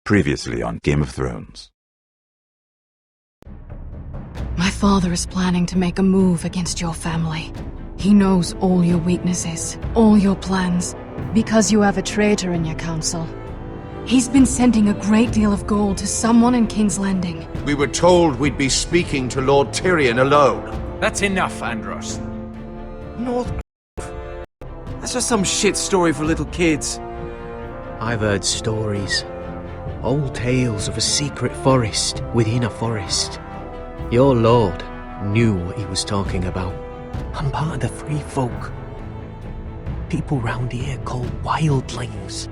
Previously on Game of Thrones. My father is planning to make a move against your family. He knows all your weaknesses, all your plans, because you have a traitor in your council. He's been sending a great deal of gold to someone in King's Landing. We were told we'd be speaking to Lord Tyrion alone. That's enough, Andros. North... That's just some shit story for little kids. I've heard stories. Old tales of a secret forest within a forest. Your lord knew what he was talking about. I'm part of the free folk. People round here called wildlings.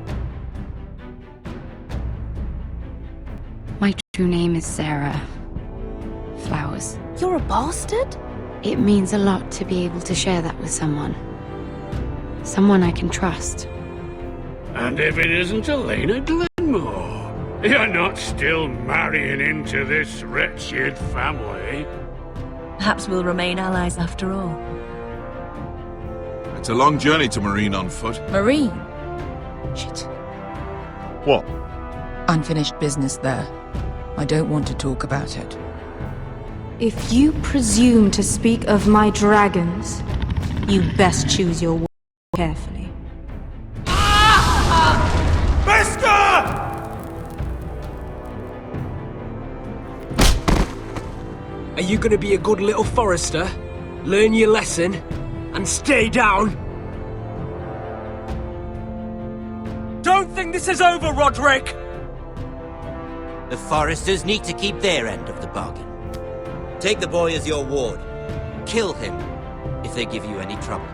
My true name is Sarah Flowers. You're a bastard? It means a lot to be able to share that with someone. Someone I can trust. And if it isn't Elena Glenmore, you're not still marrying into this wretched family. Perhaps we'll remain allies after all. It's a long journey to Marine on foot. Marine? Shit. What? Unfinished business there. I don't want to talk about it. If you presume to speak of my dragons, you best choose your words carefully. Are you gonna be a good little forester? Learn your lesson? And stay down? Don't think this is over, Roderick! The foresters need to keep their end of the bargain. Take the boy as your ward. Kill him if they give you any trouble.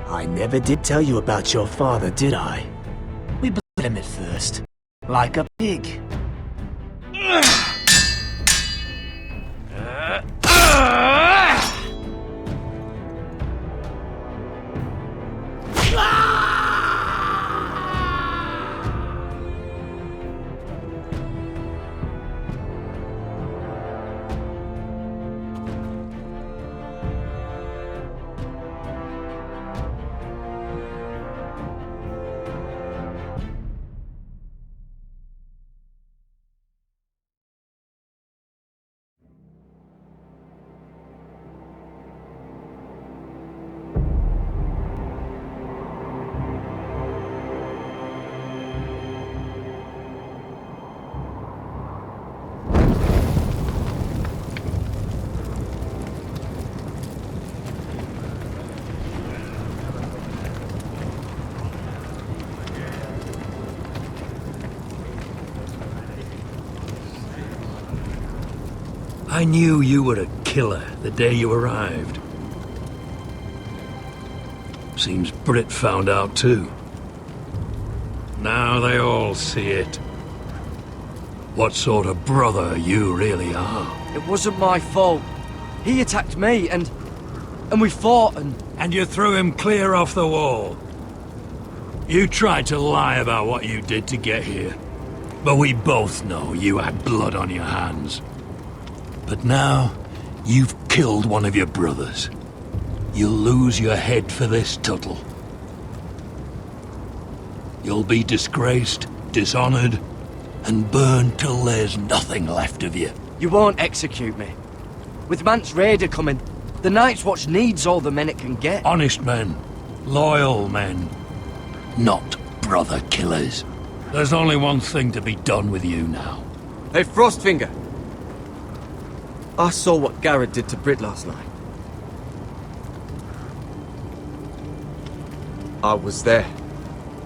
I never did tell you about your father, did I? We believed him at first. Like a pig. I knew you were a killer the day you arrived. Seems Brit found out too. Now they all see it. What sort of brother you really are. It wasn't my fault. He attacked me and we fought and... And you threw him clear off the wall. You tried to lie about what you did to get here. But we both know you had blood on your hands. But now, you've killed one of your brothers. You'll lose your head for this, Tuttle. You'll be disgraced, dishonored, and burned till there's nothing left of you. You won't execute me. With Mance Raider coming, the Night's Watch needs all the men it can get. Honest men, loyal men, not brother killers. There's only one thing to be done with you now. Hey, Frostfinger! I saw what Garrett did to Brit last night. I was there.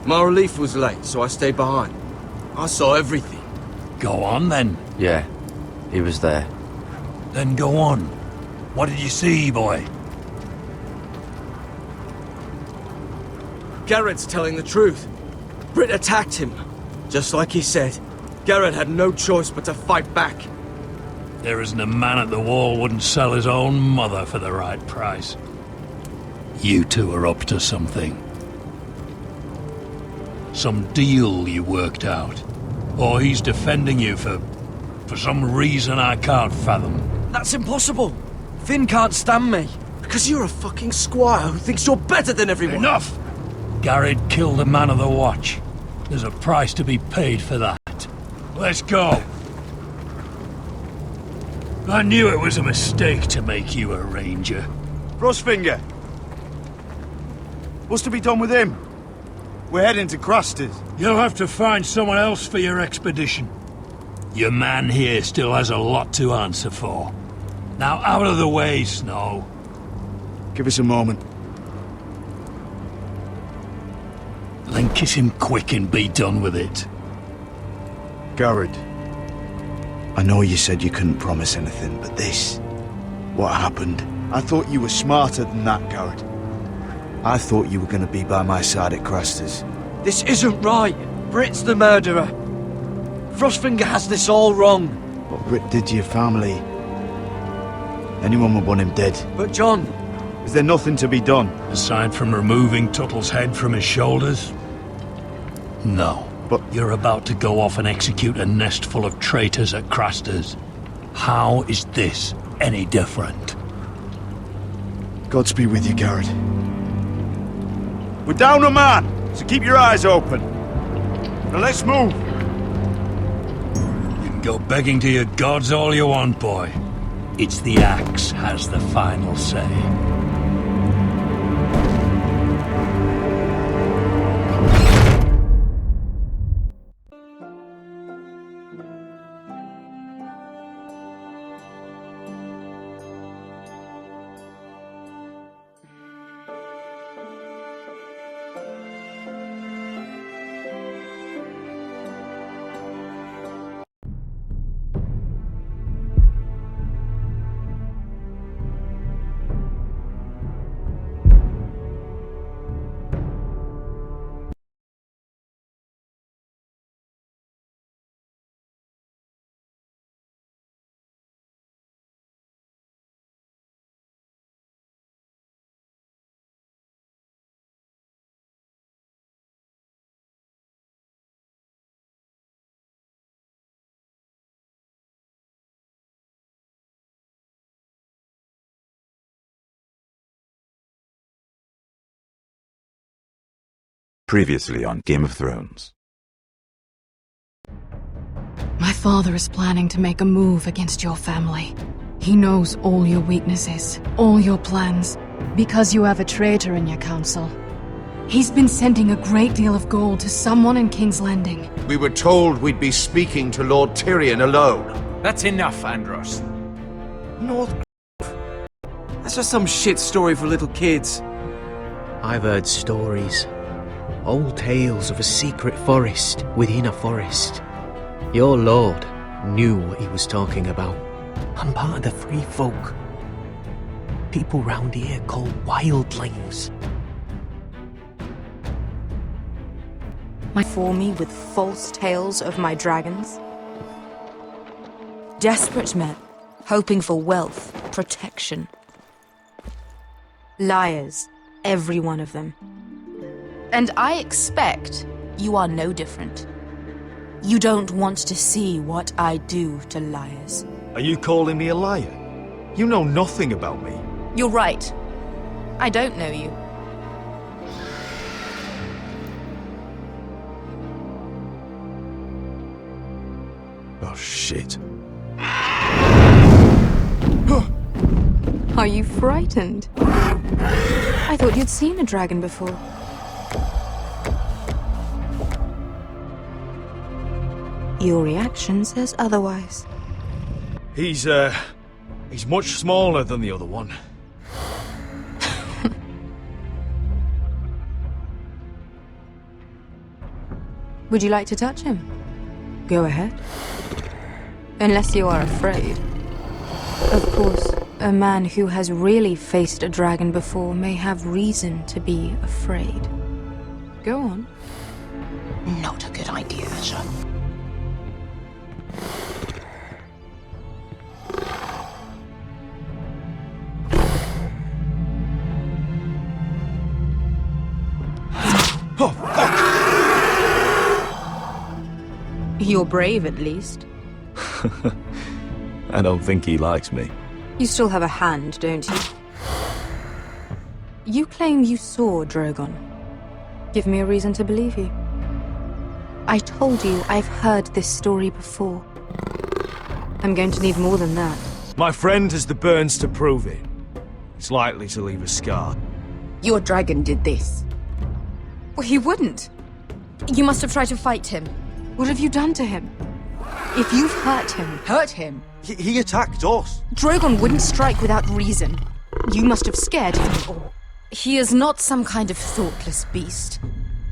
My relief was late, so I stayed behind. I saw everything. Go on, then. Yeah, he was there. Then go on. What did you see, boy? Garrett's telling the truth. Brit attacked him. Just like he said. Garrett had no choice but to fight back. There isn't a man at the wall wouldn't sell his own mother for the right price. You two are up to something. Some deal you worked out. Or he's defending you for some reason I can't fathom. That's impossible. Finn can't stand me. Because you're a fucking squire who thinks you're better than everyone. Enough! Garrett killed a man of the watch. There's a price to be paid for that. Let's go. I knew it was a mistake to make you a ranger. Frostfinger! What's to be done with him? We're heading to Craster's. You'll have to find someone else for your expedition. Your man here still has a lot to answer for. Now out of the way, Snow. Give us a moment. Then kiss him quick and be done with it. Garrett, I know you said you couldn't promise anything, but this... what happened? I thought you were smarter than that, Garrett. I thought you were going to be by my side at Craster's. This isn't right. Brit's the murderer. Frostfinger has this all wrong. What Brit did to your family... anyone would want him dead. But John... is there nothing to be done? Aside from removing Tuttle's head from his shoulders? No. But you're about to go off and execute a nest full of traitors at Craster's. How is this any different? Godspeed with you, Garrett. We're down a man, so keep your eyes open. Now let's move. You can go begging to your gods all you want, boy. It's the axe has the final say. Previously on Game of Thrones. My father is planning to make a move against your family. He knows all your weaknesses, all your plans, because you have a traitor in your council. He's been sending a great deal of gold to someone in King's Landing. We were told we'd be speaking to Lord Tyrion alone. That's enough, Andros. North... that's just some shit story for little kids. I've heard stories. Old tales of a secret forest within a forest. Your lord knew what he was talking about. I'm part of the free folk. People round here called wildlings. For me with false tales of my dragons. Desperate men, hoping for wealth, protection. Liars, every one of them. And I expect you are no different. You don't want to see what I do to liars. Are you calling me a liar? You know nothing about me. You're right. I don't know you. Oh, shit. Are you frightened? I thought you'd seen a dragon before. Your reaction says otherwise. He's much smaller than the other one. Would you like to touch him? Go ahead. Unless you are afraid. Of course, a man who has really faced a dragon before may have reason to be afraid. Go on. Not a good idea, sir. Oh, fuck! You're brave, at least. I don't think he likes me. You still have a hand, don't you? You claim you saw Drogon. Give me a reason to believe you. I told you I've heard this story before. I'm going to need more than that. My friend has the burns to prove it. It's likely to leave a scar. Your dragon did this. Well, he wouldn't. You must have tried to fight him. What have you done to him? If you've hurt him... Hurt him? He attacked us. Drogon wouldn't strike without reason. You must have scared him, or... He is not some kind of thoughtless beast.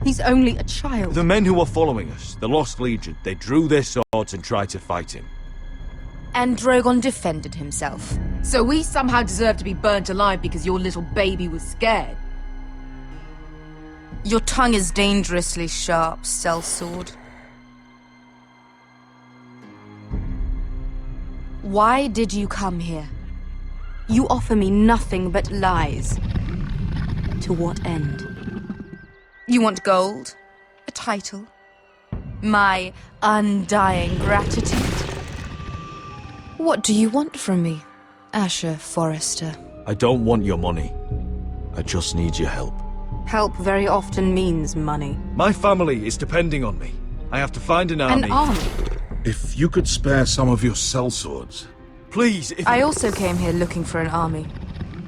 He's only a child. The men who were following us, the Lost Legion, they drew their swords and tried to fight him. And Drogon defended himself. So we somehow deserve to be burnt alive because your little baby was scared? Your tongue is dangerously sharp, sellsword. Why did you come here? You offer me nothing but lies. To what end? You want gold? A title? My undying gratitude? What do you want from me, Asher Forrester? I don't want your money. I just need your help. Help very often means money. My family is depending on me. I have to find an army. An army? If you could spare some of your sellswords. Please, if... I also came here looking for an army.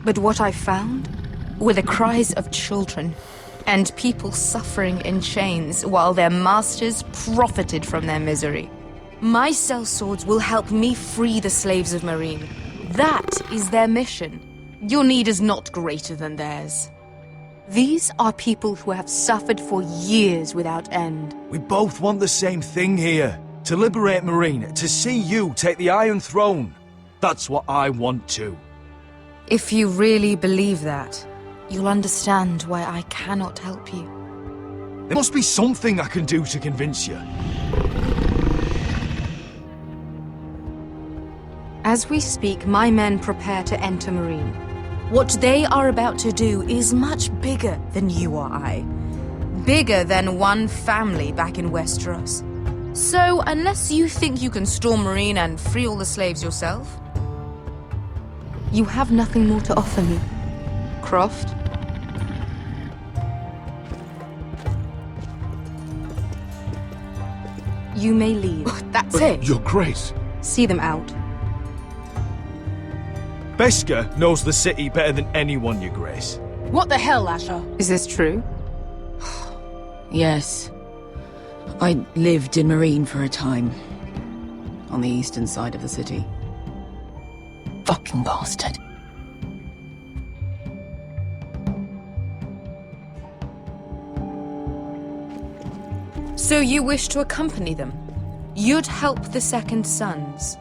But what I found were the cries of children and people suffering in chains while their masters profited from their misery. My sellswords will help me free the slaves of Meereen. That is their mission. Your need is not greater than theirs. These are people who have suffered for years without end. We both want the same thing here. To liberate Meereen, to see you take the Iron Throne. That's what I want too. If you really believe that, you'll understand why I cannot help you. There must be something I can do to convince you. As we speak, my men prepare to enter Meereen. What they are about to do is much bigger than you or I. Bigger than one family back in Westeros. So, unless you think you can storm Meereen and free all the slaves yourself, you have nothing more to offer me, Croft. You may leave. That's it? Your Grace. See them out. Beskha knows the city better than anyone, Your Grace. What the hell, Asher? Is this true? Yes. I lived in Meereen for a time. On the eastern side of the city. Fucking bastard. So you wish to accompany them? You'd help the Second Sons?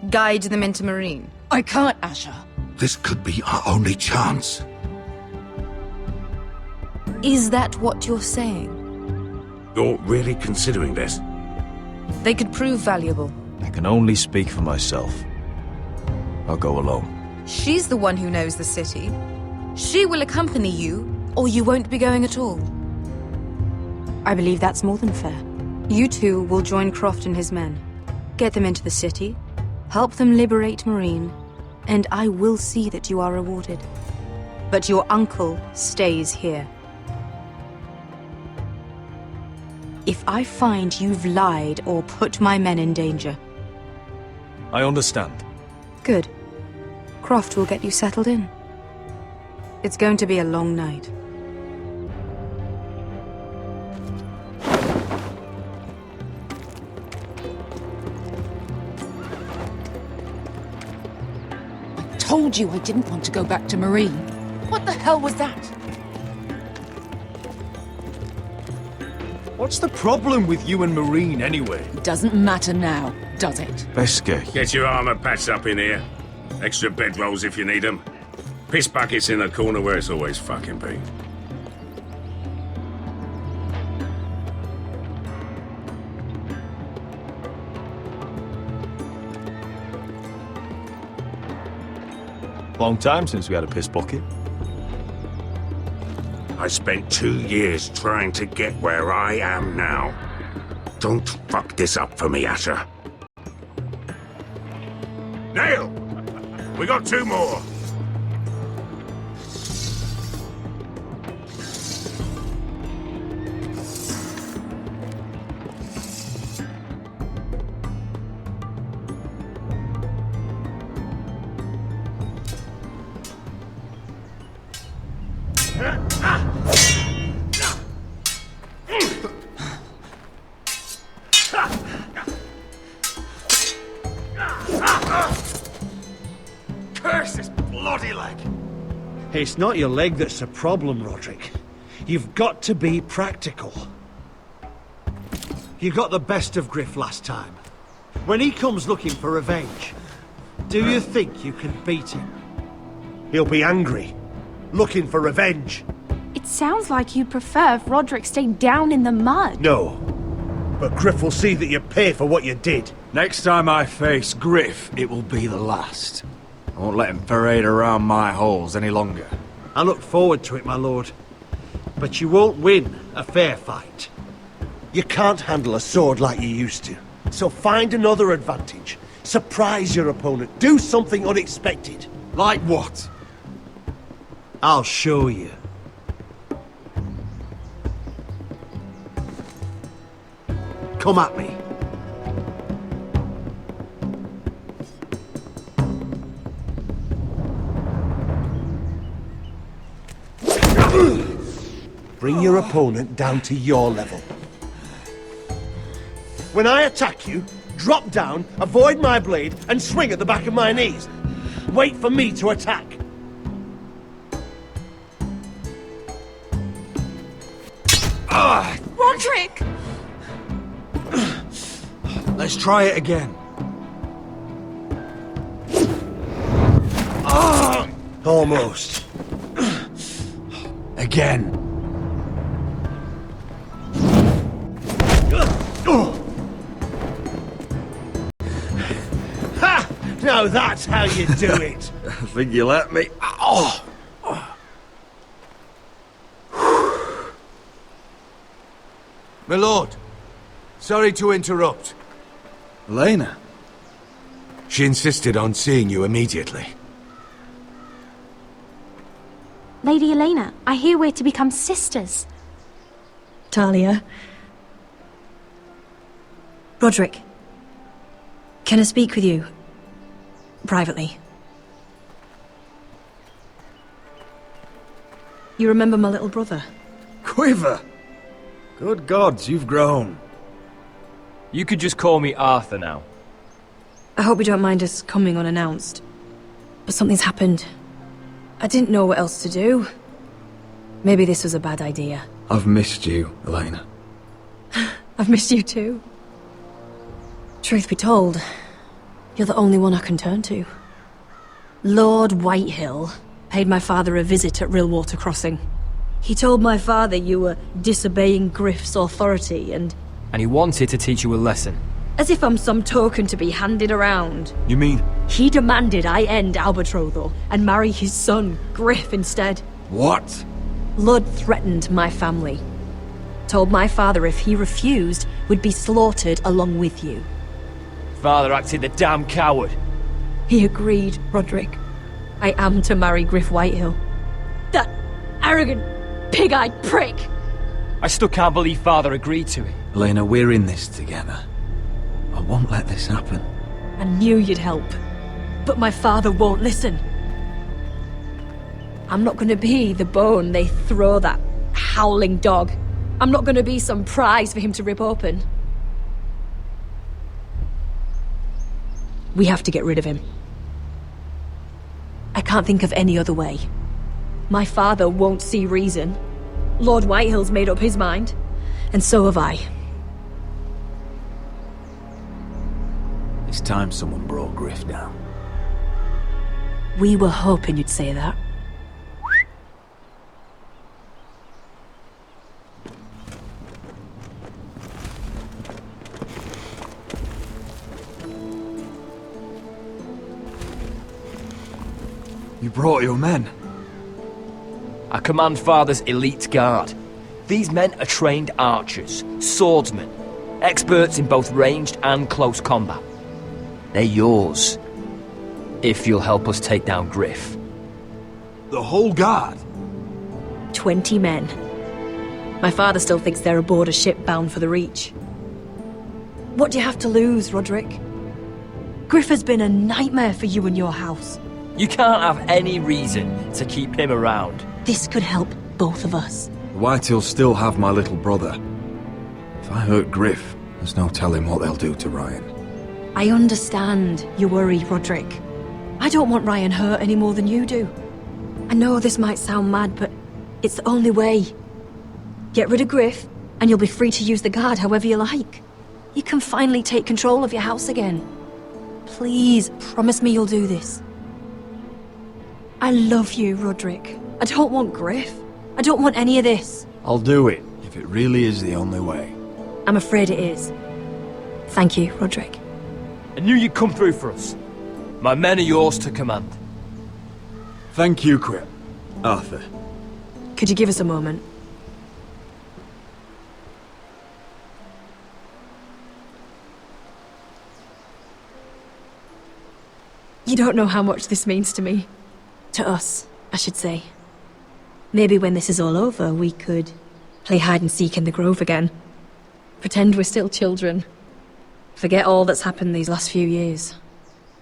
Guide them into Meereen? I can't, Asher. This could be our only chance. Is that what you're saying? You're really considering this? They could prove valuable. I can only speak for myself. I'll go alone. She's the one who knows the city. She will accompany you, or you won't be going at all. I believe that's more than fair. You two will join Croft and his men. Get them into the city, help them liberate Meereen, and I will see that you are rewarded. But your uncle stays here. If I find you've lied or put my men in danger... I understand. Good. Croft will get you settled in. It's going to be a long night. I told you I didn't want to go back to Meereen. What the hell was that? What's the problem with you and Meereen, anyway? It doesn't matter now, does it? Beskha. Get your armor patched up in here. Extra bedrolls if you need them. Piss buckets in the corner where it's always fucking been. Long time since we had a piss bucket. I spent 2 years trying to get where I am now. Don't fuck this up for me, Asher. Nail! We got 2 more! Curse this bloody leg! It's not your leg that's the problem, Roderick. You've got to be practical. You got the best of Griff last time. When he comes looking for revenge, do you think you can beat him? He'll be angry, looking for revenge. It sounds like you prefer if Roderick stayed down in the mud. No, but Griff will see that you pay for what you did. Next time I face Griff, it will be the last. I won't let him parade around my halls any longer. I look forward to it, my lord. But you won't win a fair fight. You can't handle a sword like you used to. So find another advantage. Surprise your opponent. Do something unexpected. Like what? I'll show you. Come at me. Bring your opponent down to your level. When I attack you, drop down, avoid my blade, and swing at the back of my knees. Wait for me to attack. Roderick! Let's try it again. Almost. Again. Ha! Now that's how you do it. I think you let me. Oh! My lord, sorry to interrupt. Elena? She insisted on seeing you immediately. Lady Elena, I hear we're to become sisters. Talia. Roderick. Can I speak with you? Privately. You remember my little brother? Quiver! Good gods, you've grown. You could just call me Arthur now. I hope you don't mind us coming unannounced. But something's happened. I didn't know what else to do. Maybe this was a bad idea. I've missed you, Elena. I've missed you too. Truth be told, you're the only one I can turn to. Lord Whitehill paid my father a visit at Rillwater Crossing. He told my father you were disobeying Griff's authority and he wanted to teach you a lesson. as if I'm some token to be handed around. You mean? He demanded I end our betrothal and marry his son, Griff, instead. What? Lud threatened my family. Told my father if he refused, would be slaughtered along with you. Father acted the damn coward. He agreed, Roderick. I am to marry Griff Whitehill. That arrogant, pig-eyed prick! I still can't believe Father agreed to it. Elena, we're in this together. I won't let this happen. I knew you'd help. But my father won't listen. I'm not gonna be the bone they throw that howling dog. I'm not gonna be some prize for him to rip open. We have to get rid of him. I can't think of any other way. My father won't see reason. Lord Whitehill's made up his mind. And so have I. It's time someone brought Griff down. We were hoping you'd say that. You brought your men. I command Father's elite guard. These men are trained archers, swordsmen, experts in both ranged and close combat. They're yours, if you'll help us take down Griff. The whole guard? 20 men. My father still thinks they're aboard a ship bound for the Reach. What do you have to lose, Roderick? Griff has been a nightmare for you and your house. You can't have any reason to keep him around. This could help both of us. The Whitehills still have my little brother. If I hurt Griff, there's no telling what they'll do to Ryan. I understand your worry, Roderick. I don't want Ryan hurt any more than you do. I know this might sound mad, but it's the only way. Get rid of Griff, and you'll be free to use the guard however you like. You can finally take control of your house again. Please, promise me you'll do this. I love you, Roderick. I don't want Griff. I don't want any of this. I'll do it, if it really is the only way. I'm afraid it is. Thank you, Roderick. I knew you'd come through for us. My men are yours to command. Thank you, Crip. Arthur. Could you give us a moment? You don't know how much this means to me. To us, I should say. Maybe when this is all over, we could play hide and seek in the grove again. Pretend we're still children. Forget all that's happened these last few years.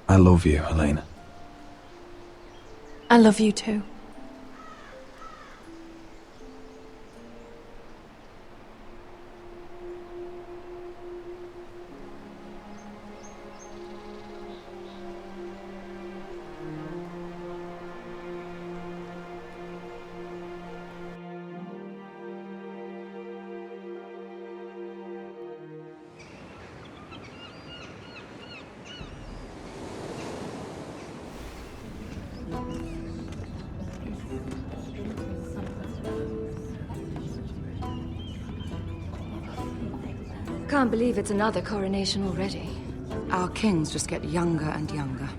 I love you, Helena. I love you too. Can't believe it's another coronation already. Our kings just get younger and younger.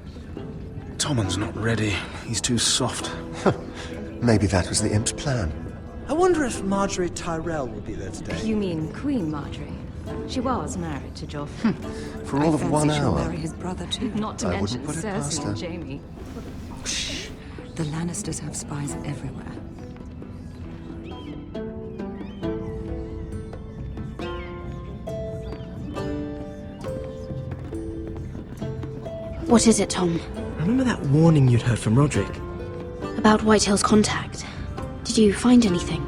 Tommen's not ready. He's too soft. Maybe that was the imp's plan. I wonder if Marjorie Tyrell will be there today. You mean Queen Marjorie? She was married to Joff. For all of 1 She'll hour. marry his brother too. Not to I mention wouldn't put it past Cersei her. and Jamie. Shh. The Lannisters have spies everywhere. What is it, Tom? Remember that warning you'd heard from Roderick? About Whitehill's contact. Did you find anything?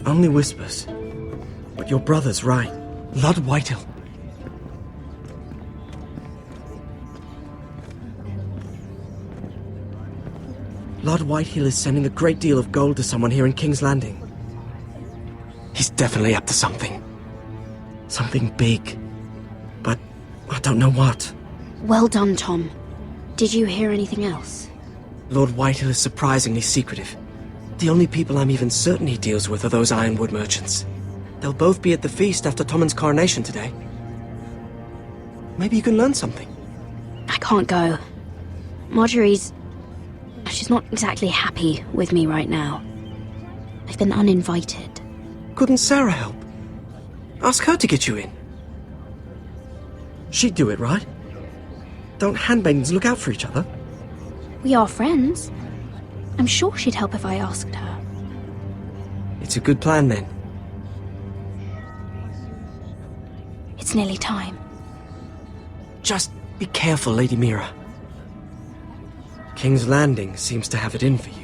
Only whispers. But your brother's right. Lord Whitehill. Lord Whitehill is sending a great deal of gold to someone here in King's Landing. He's definitely up to something. Something big. But I don't know what. Well done, Tom. Did you hear anything else? Lord Whitehill is surprisingly secretive. The only people I'm even certain he deals with are those ironwood merchants. They'll both be at the feast after Tommen's coronation today. Maybe you can learn something. I can't go. Marjorie's... she's not exactly happy with me right now. I've been uninvited. Couldn't Sarah help? Ask her to get you in. She'd do it, right? Don't handmaidens look out for each other? We are friends. I'm sure she'd help if I asked her. It's a good plan, then. It's nearly time. Just be careful, Lady Mira. King's Landing seems to have it in for you.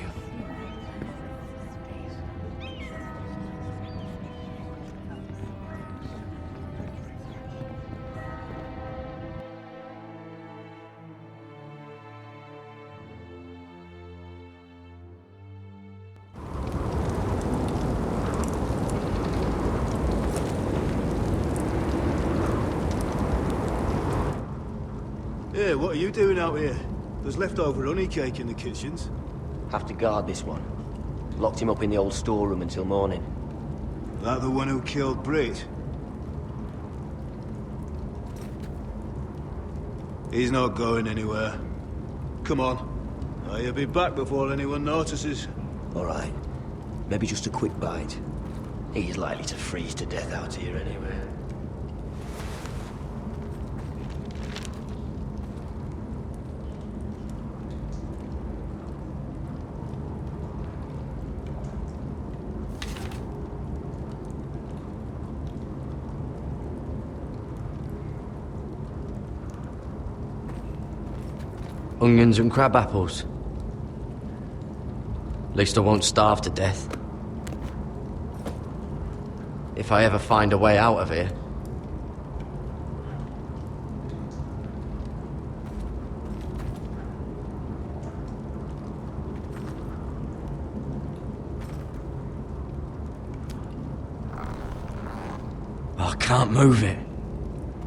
Hey, what are you doing out here? There's leftover honey cake in the kitchens. Have to guard this one. Locked him up in the old storeroom until morning. That the one who killed Brit? He's not going anywhere. Come on. He'll be back before anyone notices. All right. Maybe just a quick bite. He's likely to freeze to death out here anyway. Onions and crab apples. At least I won't starve to death. If I ever find a way out of here. Can't move it.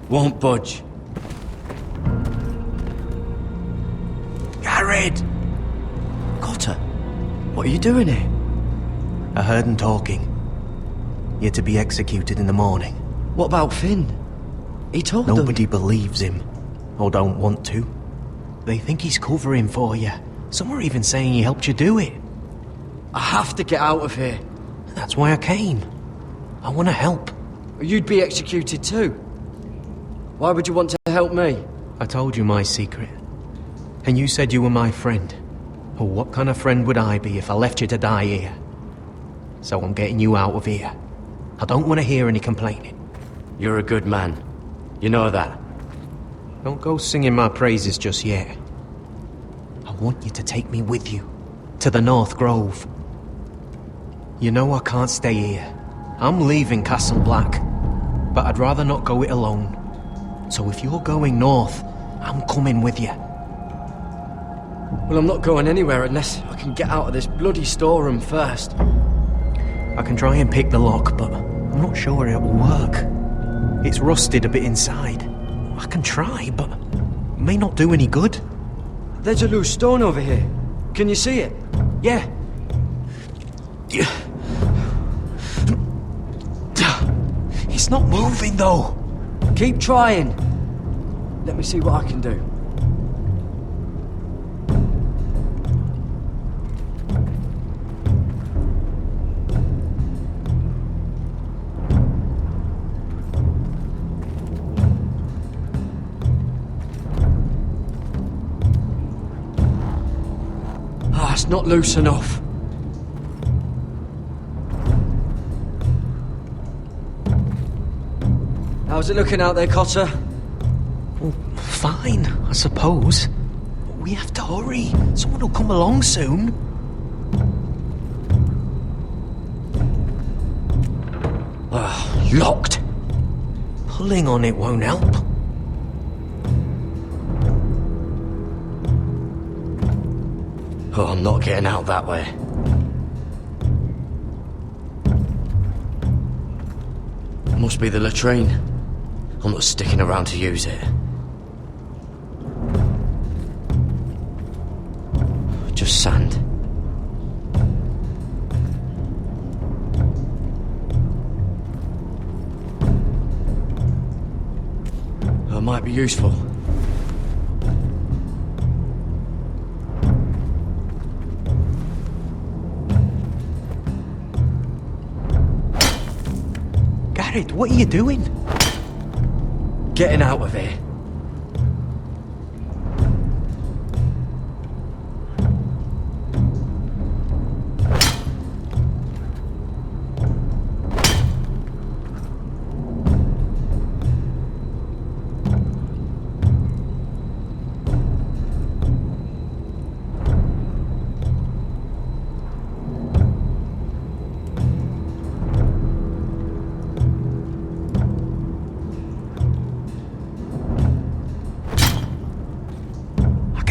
Won't budge. Garrett! Cotter, what are you doing here? I heard him talking. You're to be executed in the morning. What about Finn? He told them... Nobody believes him, or don't want to. They think he's covering for you. Some are even saying he helped you do it. I have to get out of here. That's why I came. I want to help. You'd be executed too. Why would you want to help me? I told you my secret. And you said you were my friend. Well, what kind of friend would I be if I left you to die here? So I'm getting you out of here. I don't want to hear any complaining. You're a good man. You know that. Don't go singing my praises just yet. I want you to take me with you. To the North Grove. You know I can't stay here. I'm leaving Castle Black. But I'd rather not go it alone. So if you're going north, I'm coming with you. Well, I'm not going anywhere unless I can get out of this bloody storeroom first. I can try and pick the lock, but I'm not sure it'll work. It's rusted a bit inside. I can try, but it may not do any good. There's a loose stone over here. Can you see it? Yeah. It's not moving, though. Keep trying. Let me see what I can do. It's not loose enough. How's it looking out there, Cotter? Well, fine, I suppose. But we have to hurry. Someone will come along soon. Locked. Pulling on it won't help. Oh, I'm not getting out that way. Must be the latrine. I'm not sticking around to use it. Just sand. That might be useful. Garrett, what are you doing? Getting out of here.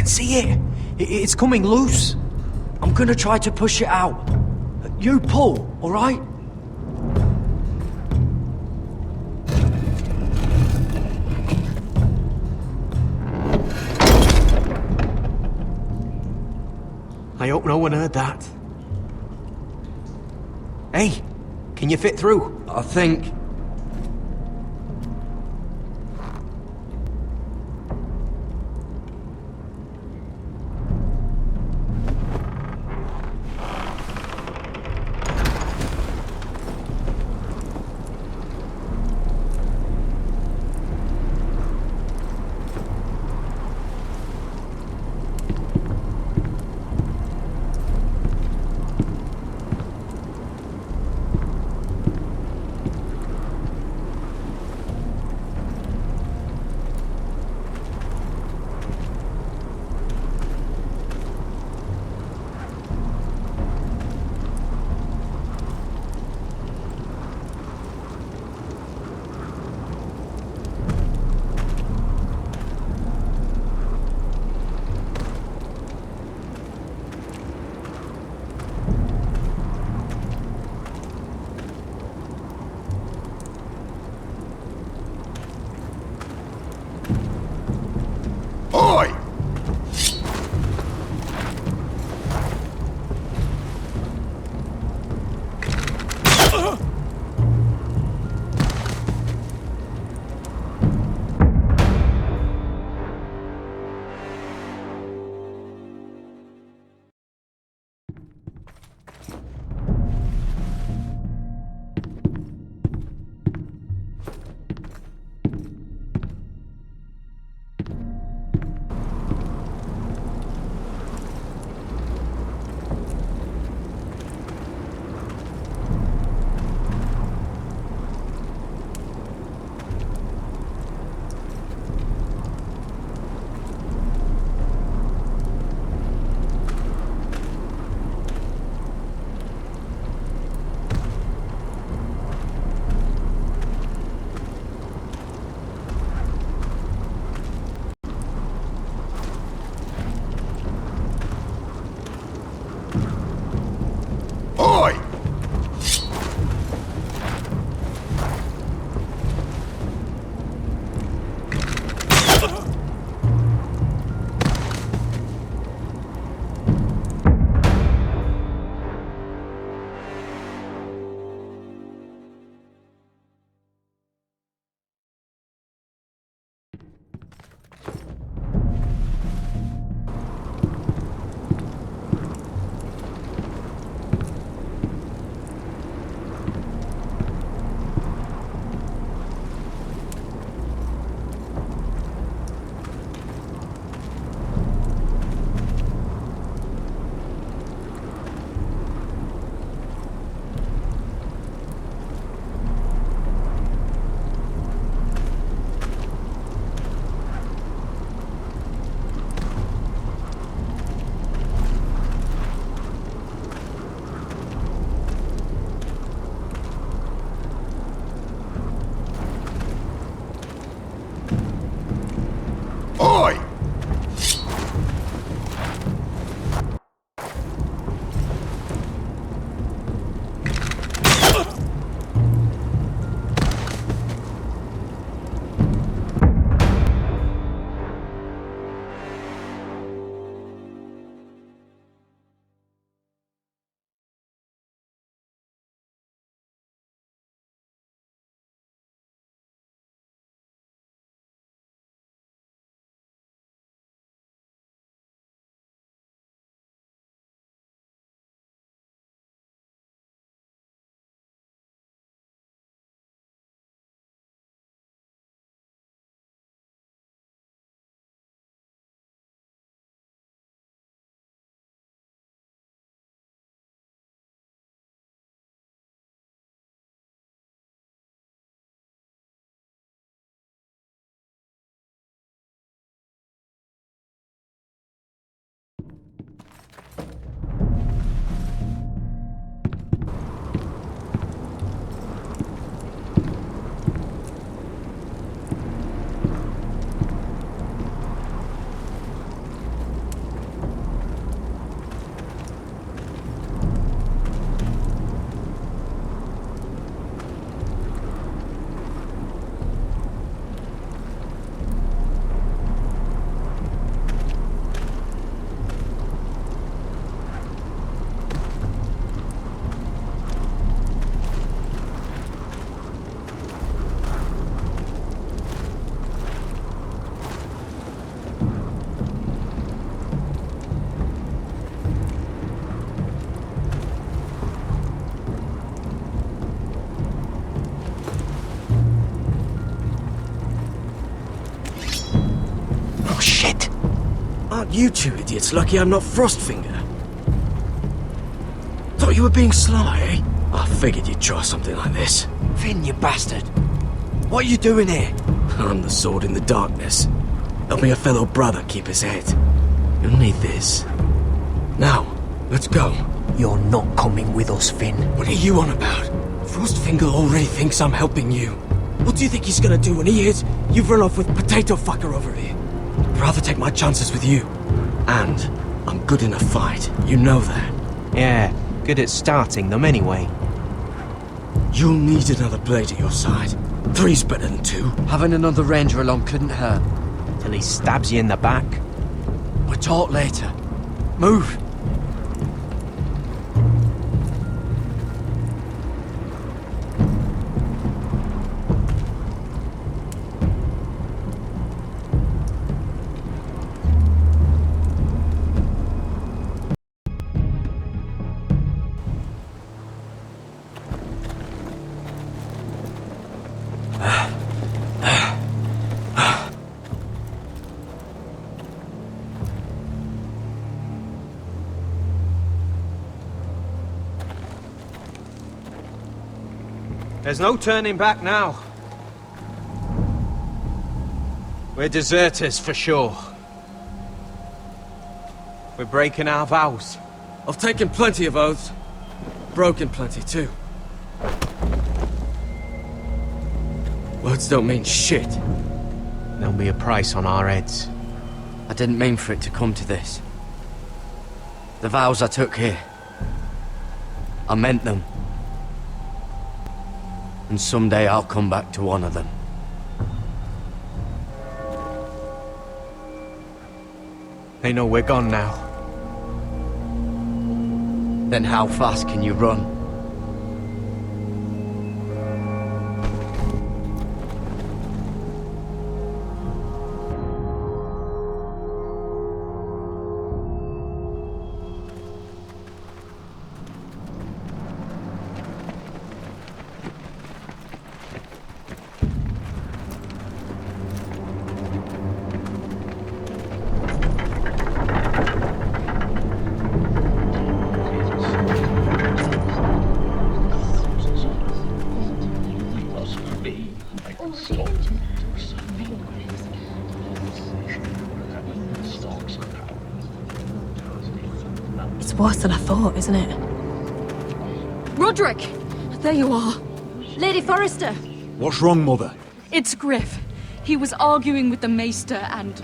See it? It's coming loose. I'm gonna try to push it out. You pull, all right? I hope no one heard that. Hey, can you fit through? I think. Oi! Aren't you two idiots lucky I'm not Frostfinger? Thought you were being sly, eh? I figured you'd try something like this. Finn, you bastard! What are you doing here? I'm the sword in the darkness, helping a fellow brother keep his head. You'll need this. Now, let's go. You're not coming with us, Finn. What are you on about? Frostfinger already thinks I'm helping you. What do you think he's gonna do when he hears you've run off with Potato Fucker over here? I'd rather take my chances with you. And I'm good in a fight, you know that. Yeah, good at starting them anyway. You'll need another blade at your side. 3's better than 2. Having another ranger along couldn't hurt. till he stabs you in the back. We'll talk later. Move! There's no turning back now. We're deserters for sure. We're breaking our vows. I've taken plenty of oaths. Broken plenty too. Words don't mean shit. There'll be a price on our heads. I didn't mean for it to come to this. The vows I took here, I meant them. And someday I'll come back to honor them. They know we're gone now. Then how fast can you run? It's worse than I thought, isn't it? Roderick! There you are. Lady Forrester! What's wrong, Mother? It's Griff. He was arguing with the Maester and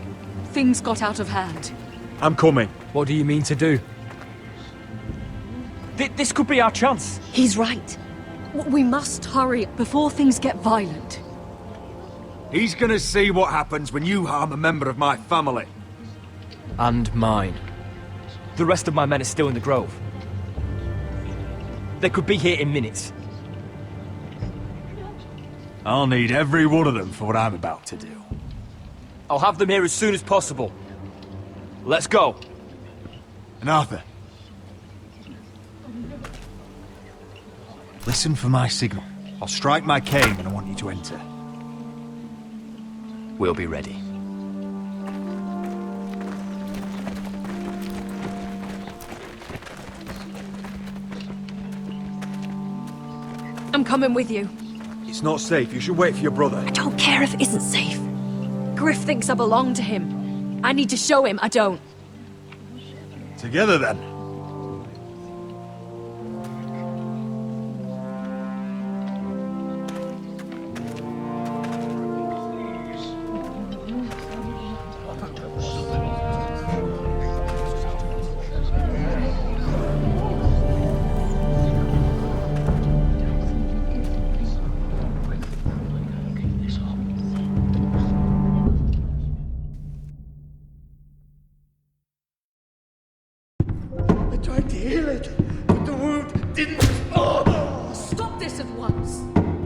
things got out of hand. I'm coming. What do you mean to do? This could be our chance. He's right. We must hurry before things get violent. He's gonna see what happens when you harm a member of my family. And mine. The rest of my men are still in the grove. They could be here in minutes. I'll need every one of them for what I'm about to do. I'll have them here as soon as possible. Let's go. And Arthur, listen for my signal. I'll strike my cane when I want you to enter. We'll be ready. I'm coming with you. It's not safe. You should wait for your brother. I don't care if it isn't safe. Griff thinks I belong to him. I need to show him I don't. Together then. Tried to heal it, but the wound didn't. Oh! Stop this at once.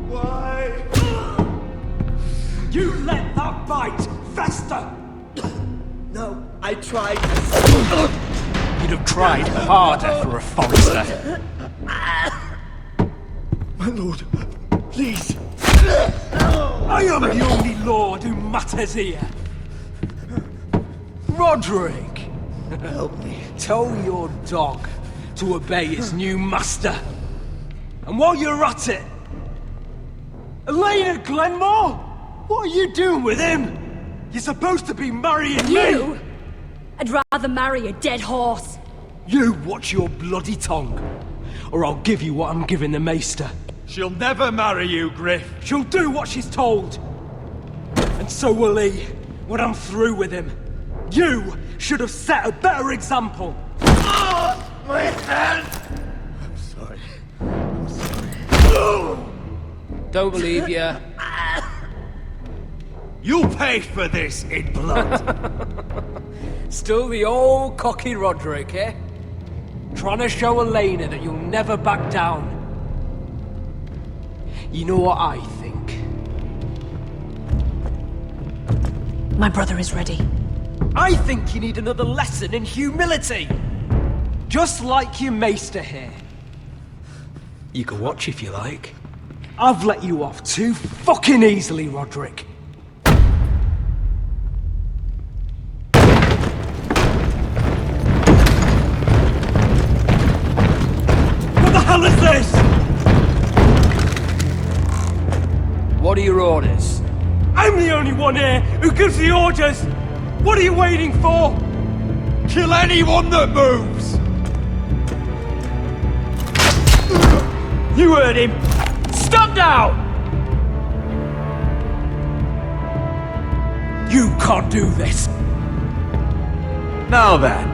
Why? You let that bite fester! No, I tried. You'd have tried harder for a Forrester. My lord, please. I am the only lord who matters here. Roderick! Help me. Tell your dog to obey his new master. And while you're at it, Elena Glenmore? What are you doing with him? You're supposed to be marrying You? me! I'd rather marry a dead horse. You watch your bloody tongue, or I'll give you what I'm giving the Maester. She'll never marry you, Griff. She'll do what she's told. And so will he, when I'm through with him. You should have set a better example. Oh, my hand! I'm sorry. I'm sorry. Don't believe you. You'll pay for this in blood. Still the old cocky Roderick, eh? Trying to show Elena that you'll never back down. You know what I think? My brother is ready. I think you need another lesson in humility. Just like your maester here. You can watch if you like. I've let you off too fucking easily, Roderick. What the hell is this? What are your orders? I'm the only one here who gives the orders! What are you waiting for? Kill anyone that moves! You heard him! Stop now! You can't do this! Now then,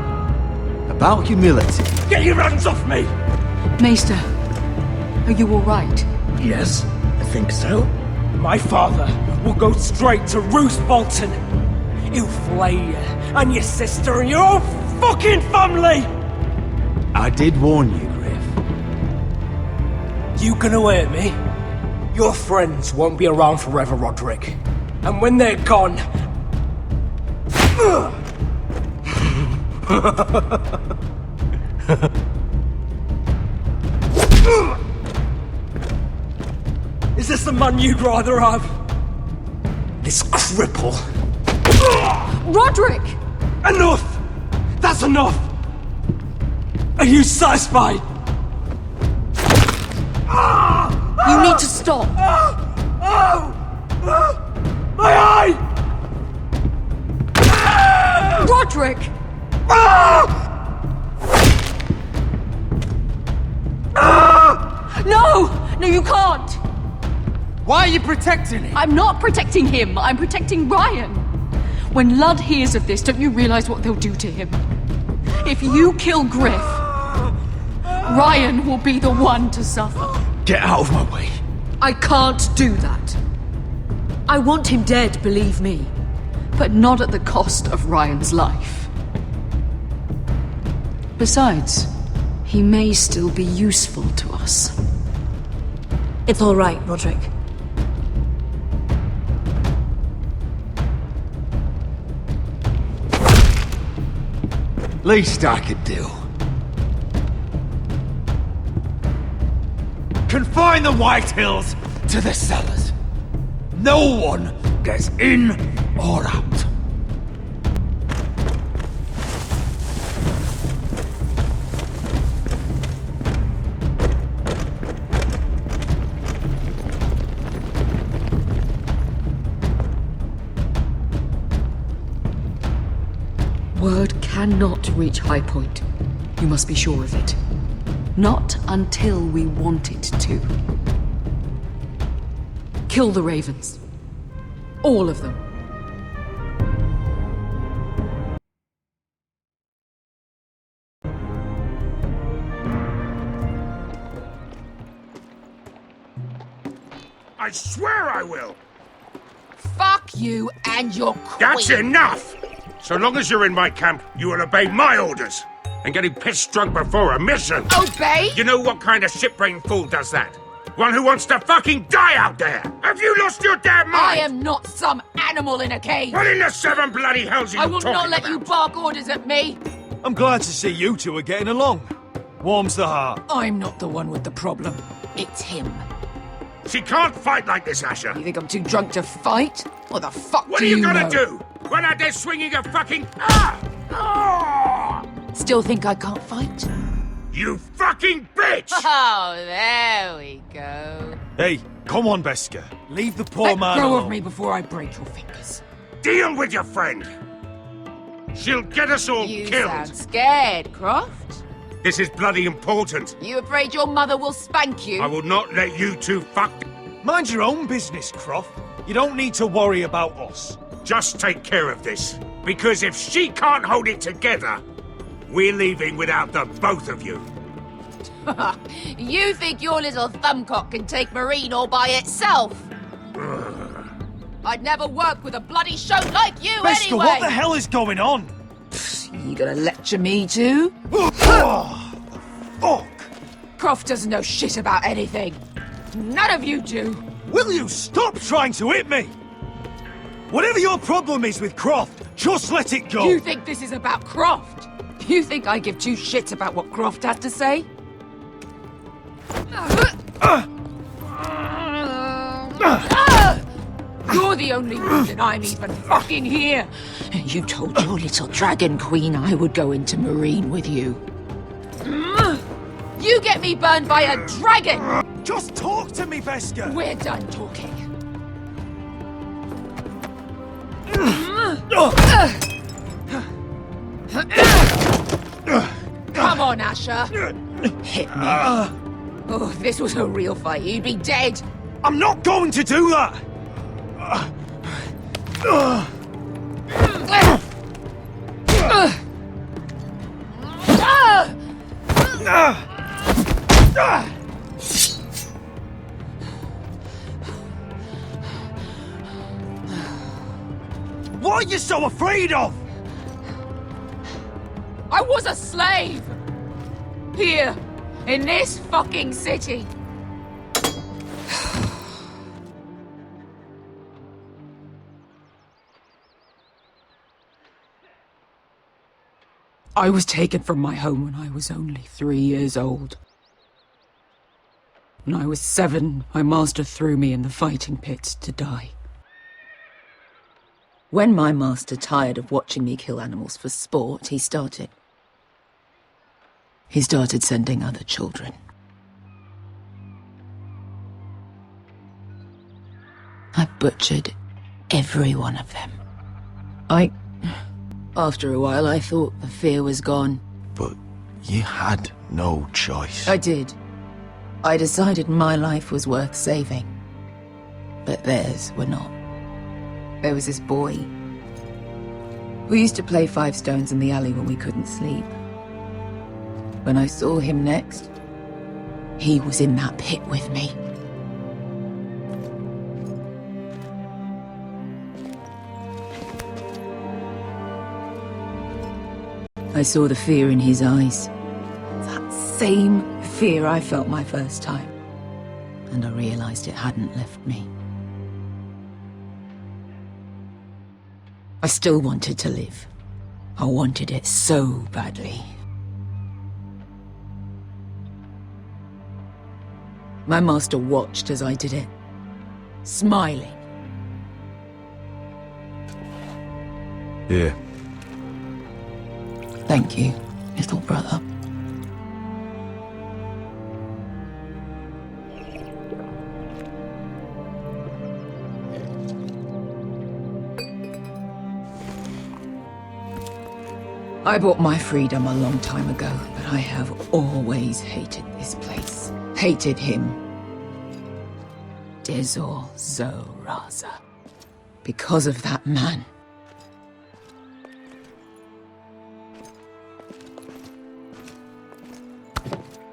about humility. Get your hands off me! Maester, are you alright? Yes, I think so. My father will go straight to Roose Bolton. He'll flay you, and your sister, and your whole fucking family! I did warn you, Griff. You gonna hurt me? Your friends won't be around forever, Roderick. And when they're gone... Is this the man you'd rather have? This cripple? Roderick! Enough! That's enough! Are you satisfied? You need to stop! My eye! Roderick! No! No, you can't! Why are you protecting him? I'm not protecting him. I'm protecting Ryan. When Ludd hears of this, don't you realize what they'll do to him? If you kill Griff, Ryan will be the one to suffer. Get out of my way. I can't do that. I want him dead, believe me. But not at the cost of Ryan's life. Besides, he may still be useful to us. It's all right, Roderick. Least I could do. Confine the White Hills to the cellars. No one gets in or out. Word cannot reach High Point. You must be sure of it. Not until we want it to. Kill the ravens. All of them. I swear I will! Fuck you and your queen. That's enough! So long as you're in my camp, you will obey my orders. And getting pissed drunk before a mission. Obey? You know what kind of shitbrain fool does that? One who wants to fucking die out there! Have you lost your damn mind? I am not some animal in a cage. What in the seven bloody hells are you I will talking not let about? you bark orders at me. I'm glad to see you two are getting along. Warms the heart. I'm not the one with the problem. It's him. She can't fight like this, Asher. You think I'm too drunk to fight? What the fuck What do are you know? gonna do? Run out there swinging a fucking... Still think I can't fight? You fucking bitch! Oh, there we go. Hey, come on, Beska. Leave the poor Let man go alone. of me before I break your fingers. Deal with your friend. She'll get us all You killed. sound scared, Croft. This is bloody important. You afraid your mother will spank you? I will not let you two fuck... Mind your own business, Croft. You don't need to worry about us. Just take care of this. Because if she can't hold it together, we're leaving without the both of you. You think your little thumbcock can take Marine all by itself? I'd never work with a bloody show like you Beskha, anyway! what the hell is going on? You gonna lecture me too? Fuck! Croft doesn't know shit about anything. None of you do. Will you stop trying to hit me? Whatever your problem is with Croft, just let it go. You think this is about Croft? You think I give two shits about what Croft has to say? You're the only reason I'm even fucking here. You told your little dragon queen I would go into Marine with you. You get me burned by a dragon! Just talk to me, Beskha! We're done talking. Come on, Asher. Hit me. Oh, if this was a real fight, you'd be dead. I'm not going to do that! What are you so afraid of? I was a slave! Here, in this fucking city. I was taken from my home when I was only 3 years old. When I was 7, my master threw me in the fighting pits to die. When my master tired of watching me kill animals for sport, he started sending other children. I butchered every one of them. After a while, I thought the fear was gone. But you had no choice. I did. I decided my life was worth saving. But theirs were not. There was this boy. We used to play 5 stones in the alley when we couldn't sleep. When I saw him next, he was in that pit with me. I saw the fear in his eyes. That same fear I felt my first time. And I realized it hadn't left me. I still wanted to live. I wanted it so badly. My master watched as I did it, smiling. Here. Thank you, little brother. I bought my freedom a long time ago, but I have always hated this place. Hated him. Dezor Zoraza. Because of that man.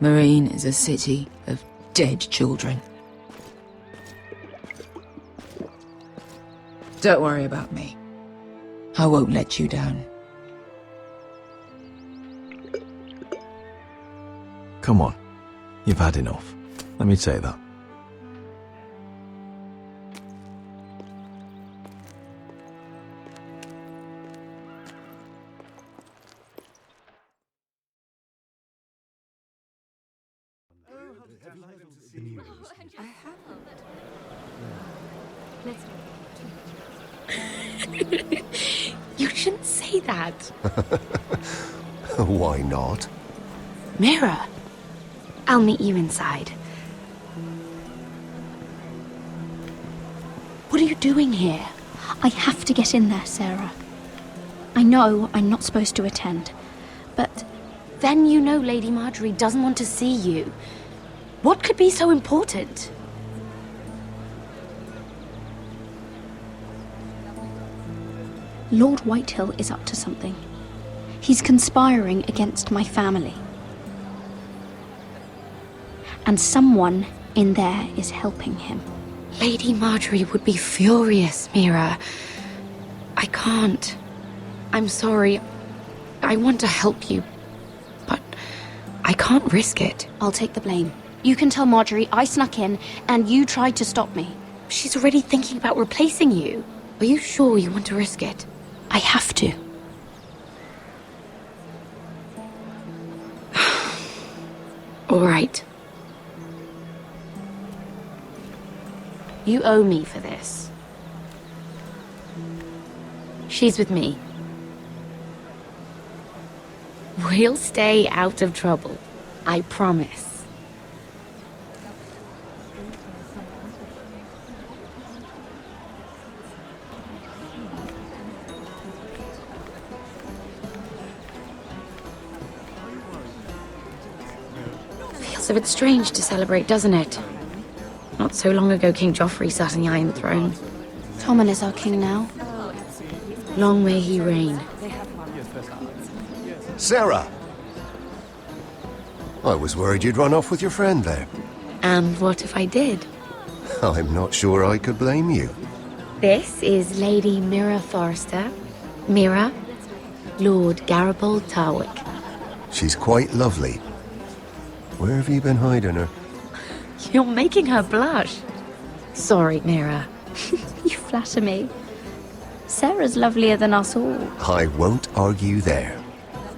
Marine is a city of dead children. Don't worry about me. I won't let you down. Come on. You've had enough. Let me say that. You shouldn't say that. Why not? Mira, I'll meet you inside. What are you doing here? I have to get in there, Sarah. I know I'm not supposed to attend, but then you know Lady Marjorie doesn't want to see you. What could be so important? Lord Whitehill is up to something. He's conspiring against my family. And someone in there is helping him. Lady Marjorie would be furious, Mira. I can't. I'm sorry. I want to help you, but I can't risk it. I'll take the blame. You can tell Marjorie I snuck in, and you tried to stop me. She's already thinking about replacing you. Are you sure you want to risk it? I have to. All right. You owe me for this. She's with me. We'll stay out of trouble. I promise. Feels a bit strange to celebrate, doesn't it? Not so long ago, King Joffrey sat on the Iron Throne. Tommen is our king now. Long may he reign. Sarah! I was worried you'd run off with your friend there. And what if I did? I'm not sure I could blame you. This is Lady Mira Forrester. Mira, Lord Garibald Tarwick. She's quite lovely. Where have you been hiding her? You're making her blush. Sorry, Mira. You flatter me. Sarah's lovelier than us all. I won't argue there.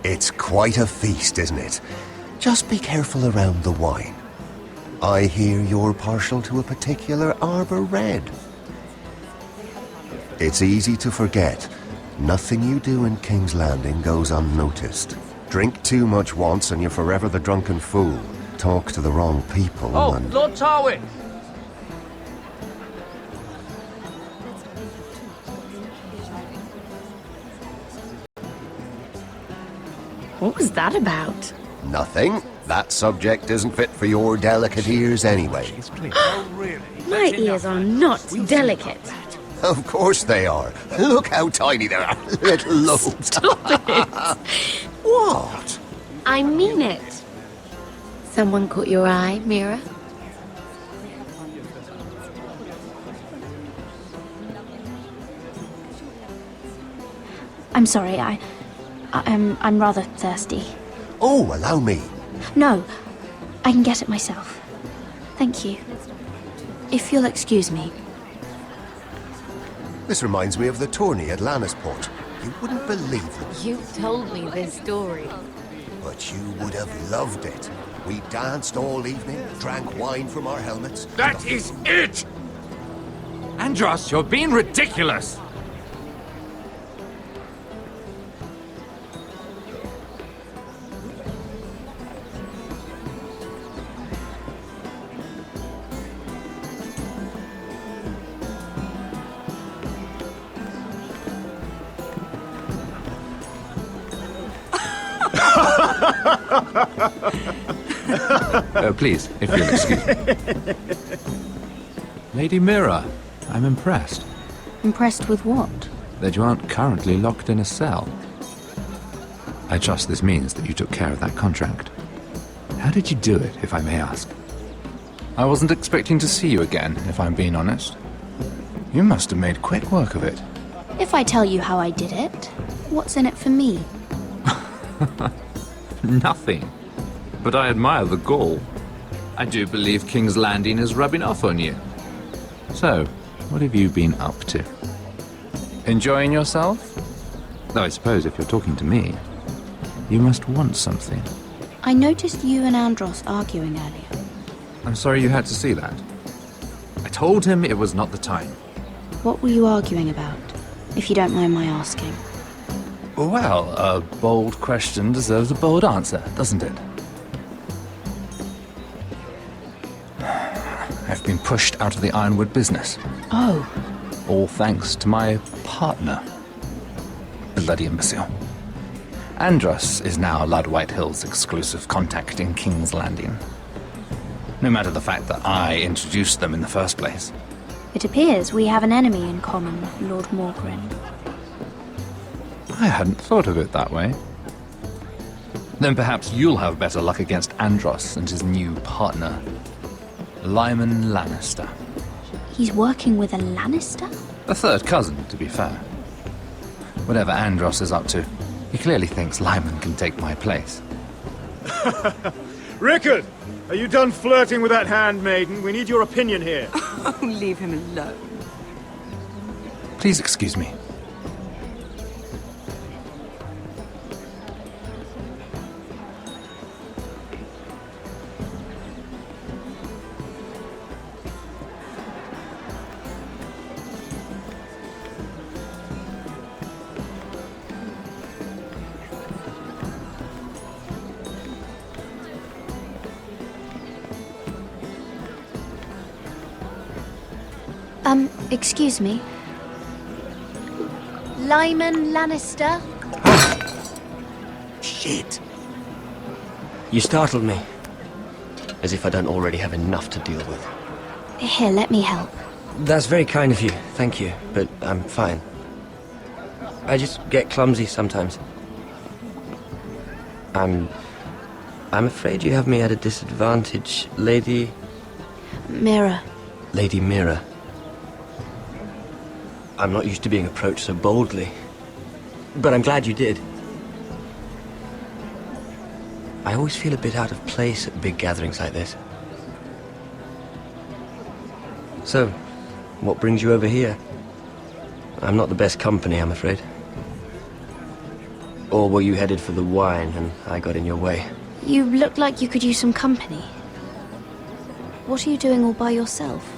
It's quite a feast, isn't it? Just be careful around the wine. I hear you're partial to a particular Arbor Red. It's easy to forget. Nothing you do in King's Landing goes unnoticed. Drink too much once and you're forever the drunken fool. Talk to the wrong people and... Lord Tarwick! What was that about? Nothing. That subject isn't fit for your delicate ears anyway. My ears are not delicate. Of course they are. Look how tiny they are. Little lobes. Stop it. What? I mean it. Someone caught your eye, Mira? I'm sorry, I'm rather thirsty. Oh, allow me. No, I can get it myself. Thank you. If you'll excuse me. This reminds me of the tourney at Lannisport. You wouldn't believe it. You've told me this story. But you would have loved it. We danced all evening, drank wine from our helmets. That is it! Andros, you're being ridiculous! Please, if you'll excuse me. Lady Mira, I'm impressed. Impressed with what? That you aren't currently locked in a cell. I trust this means that you took care of that contract. How did you do it, if I may ask? I wasn't expecting to see you again, if I'm being honest. You must have made quick work of it. If I tell you how I did it, what's in it for me? Nothing. But I admire the gall. I do believe King's Landing is rubbing off on you. So, what have you been up to? Enjoying yourself? Though I suppose if you're talking to me, you must want something. I noticed you and Andros arguing earlier. I'm sorry you had to see that. I told him it was not the time. What were you arguing about, if you don't mind my asking? Well, a bold question deserves a bold answer, doesn't it? I've been pushed out of the ironwood business. Oh. All thanks to my partner. Bloody imbecile. Andros is now Lad Whitehill's exclusive contact in King's Landing. No matter the fact that I introduced them in the first place. It appears we have an enemy in common, Lord Morgren. I hadn't thought of it that way. Then perhaps you'll have better luck against Andros and his new partner, Lyman Lannister. He's working with a Lannister? A third cousin, to be fair. Whatever Andros is up to, he clearly thinks Lyman can take my place. Rickard! Are you done flirting with that handmaiden? We need your opinion here. Oh, leave him alone. Please excuse me. Excuse me. Lyman Lannister? Shit. You startled me. As if I don't already have enough to deal with. Here, let me help. That's very kind of you, thank you, but I'm fine. I just get clumsy sometimes. I'm afraid you have me at a disadvantage, Lady... Mira. Lady Mira. I'm not used to being approached so boldly. But I'm glad you did. I always feel a bit out of place at big gatherings like this. So, what brings you over here? I'm not the best company, I'm afraid. Or were you headed for the wine and I got in your way? You look like you could use some company. What are you doing all by yourself?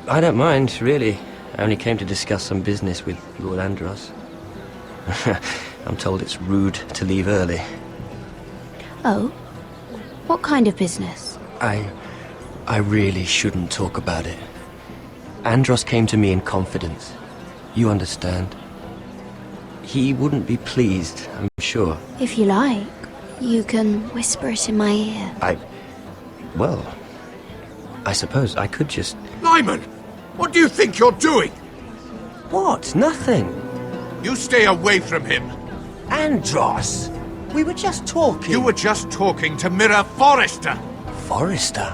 I don't mind, really. I only came to discuss some business with Lord Andros. I'm told it's rude to leave early. Oh? What kind of business? I really shouldn't talk about it. Andros came to me in confidence. You understand? He wouldn't be pleased, I'm sure. If you like, you can whisper it in my ear. Well, I suppose I could just... Lyman! What do you think you're doing? What? Nothing. You stay away from him. Andros! We were just talking. You were just talking to Mira Forrester. Forrester?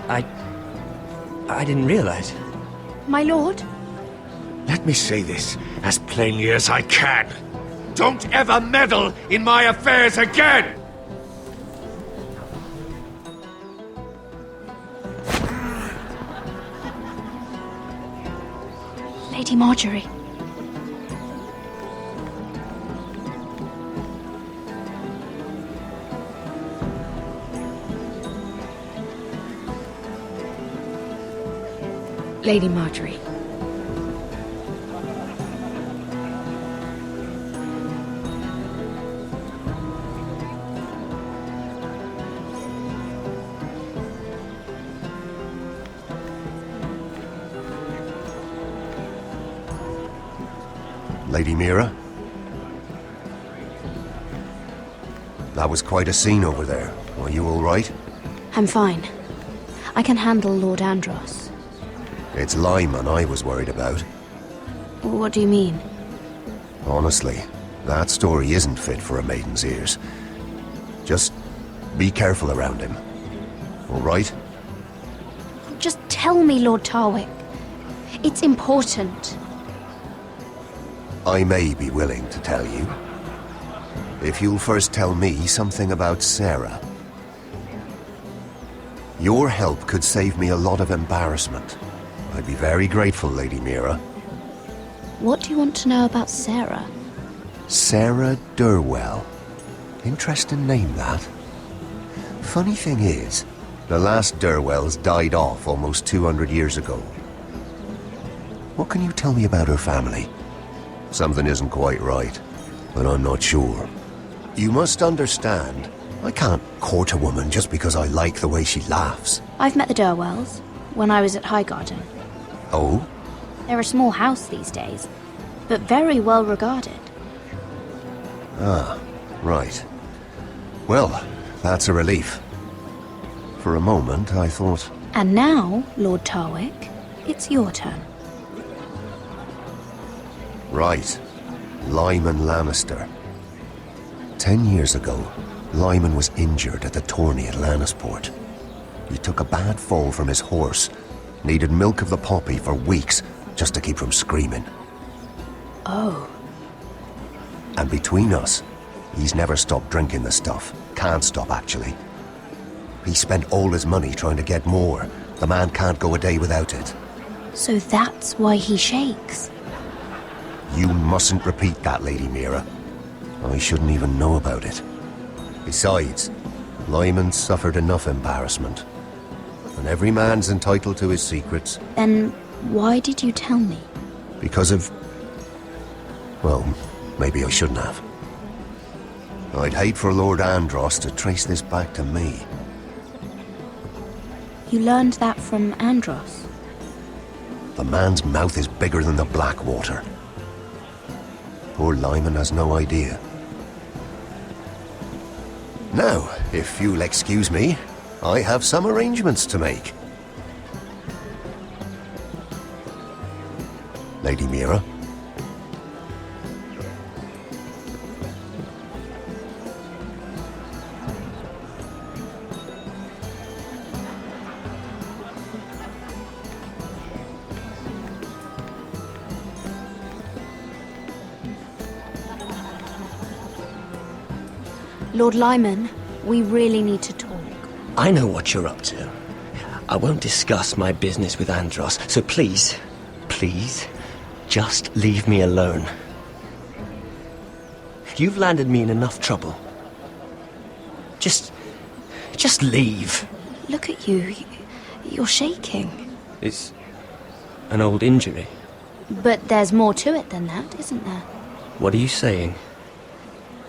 I didn't realize. My lord? Let me say this as plainly as I can. Don't ever meddle in my affairs again! Lady Marjorie. Lady Marjorie. Lady Mira? That was quite a scene over there. Are you all right? I'm fine. I can handle Lord Andros. It's Lyman I was worried about. What do you mean? Honestly, that story isn't fit for a maiden's ears. Just be careful around him. All right? Just tell me, Lord Tarwick. It's important. I may be willing to tell you. If you'll first tell me something about Sarah. Your help could save me a lot of embarrassment. I'd be very grateful, Lady Mira. What do you want to know about Sarah? Sarah Durwell. Interesting name, that. Funny thing is, the last Durwells died off almost 200 years ago. What can you tell me about her family? Something isn't quite right, but I'm not sure. You must understand, I can't court a woman just because I like the way she laughs. I've met the Durwells when I was at Highgarden. Oh? They're a small house these days, but very well regarded. Ah, right. Well, that's a relief. For a moment, I thought... And now, Lord Tarwick, it's your turn. Right. Lyman Lannister. 10 years ago, Lyman was injured at the tourney at Lannisport. He took a bad fall from his horse, Needed milk of the poppy for weeks just to keep from screaming. Oh. And between us, he's never stopped drinking the stuff. Can't stop, actually. He spent all his money trying to get more. The man can't go a day without it. So that's why he shakes. You mustn't repeat that, Lady Mira. I shouldn't even know about it. Besides, Lyman suffered enough embarrassment. And every man's entitled to his secrets. Then why did you tell me? Because of... well, maybe I shouldn't have. I'd hate for Lord Andros to trace this back to me. You learned that from Andros? The man's mouth is bigger than the Blackwater. Poor Lyman has no idea. Now, if you'll excuse me, I have some arrangements to make. Lady Mira? Lord Lyman, we really need to talk. I know what you're up to. I won't discuss my business with Andros, so please, just leave me alone. You've landed me in enough trouble. Just leave. Look at you. You're shaking. It's an old injury. But there's more to it than that, isn't there? What are you saying?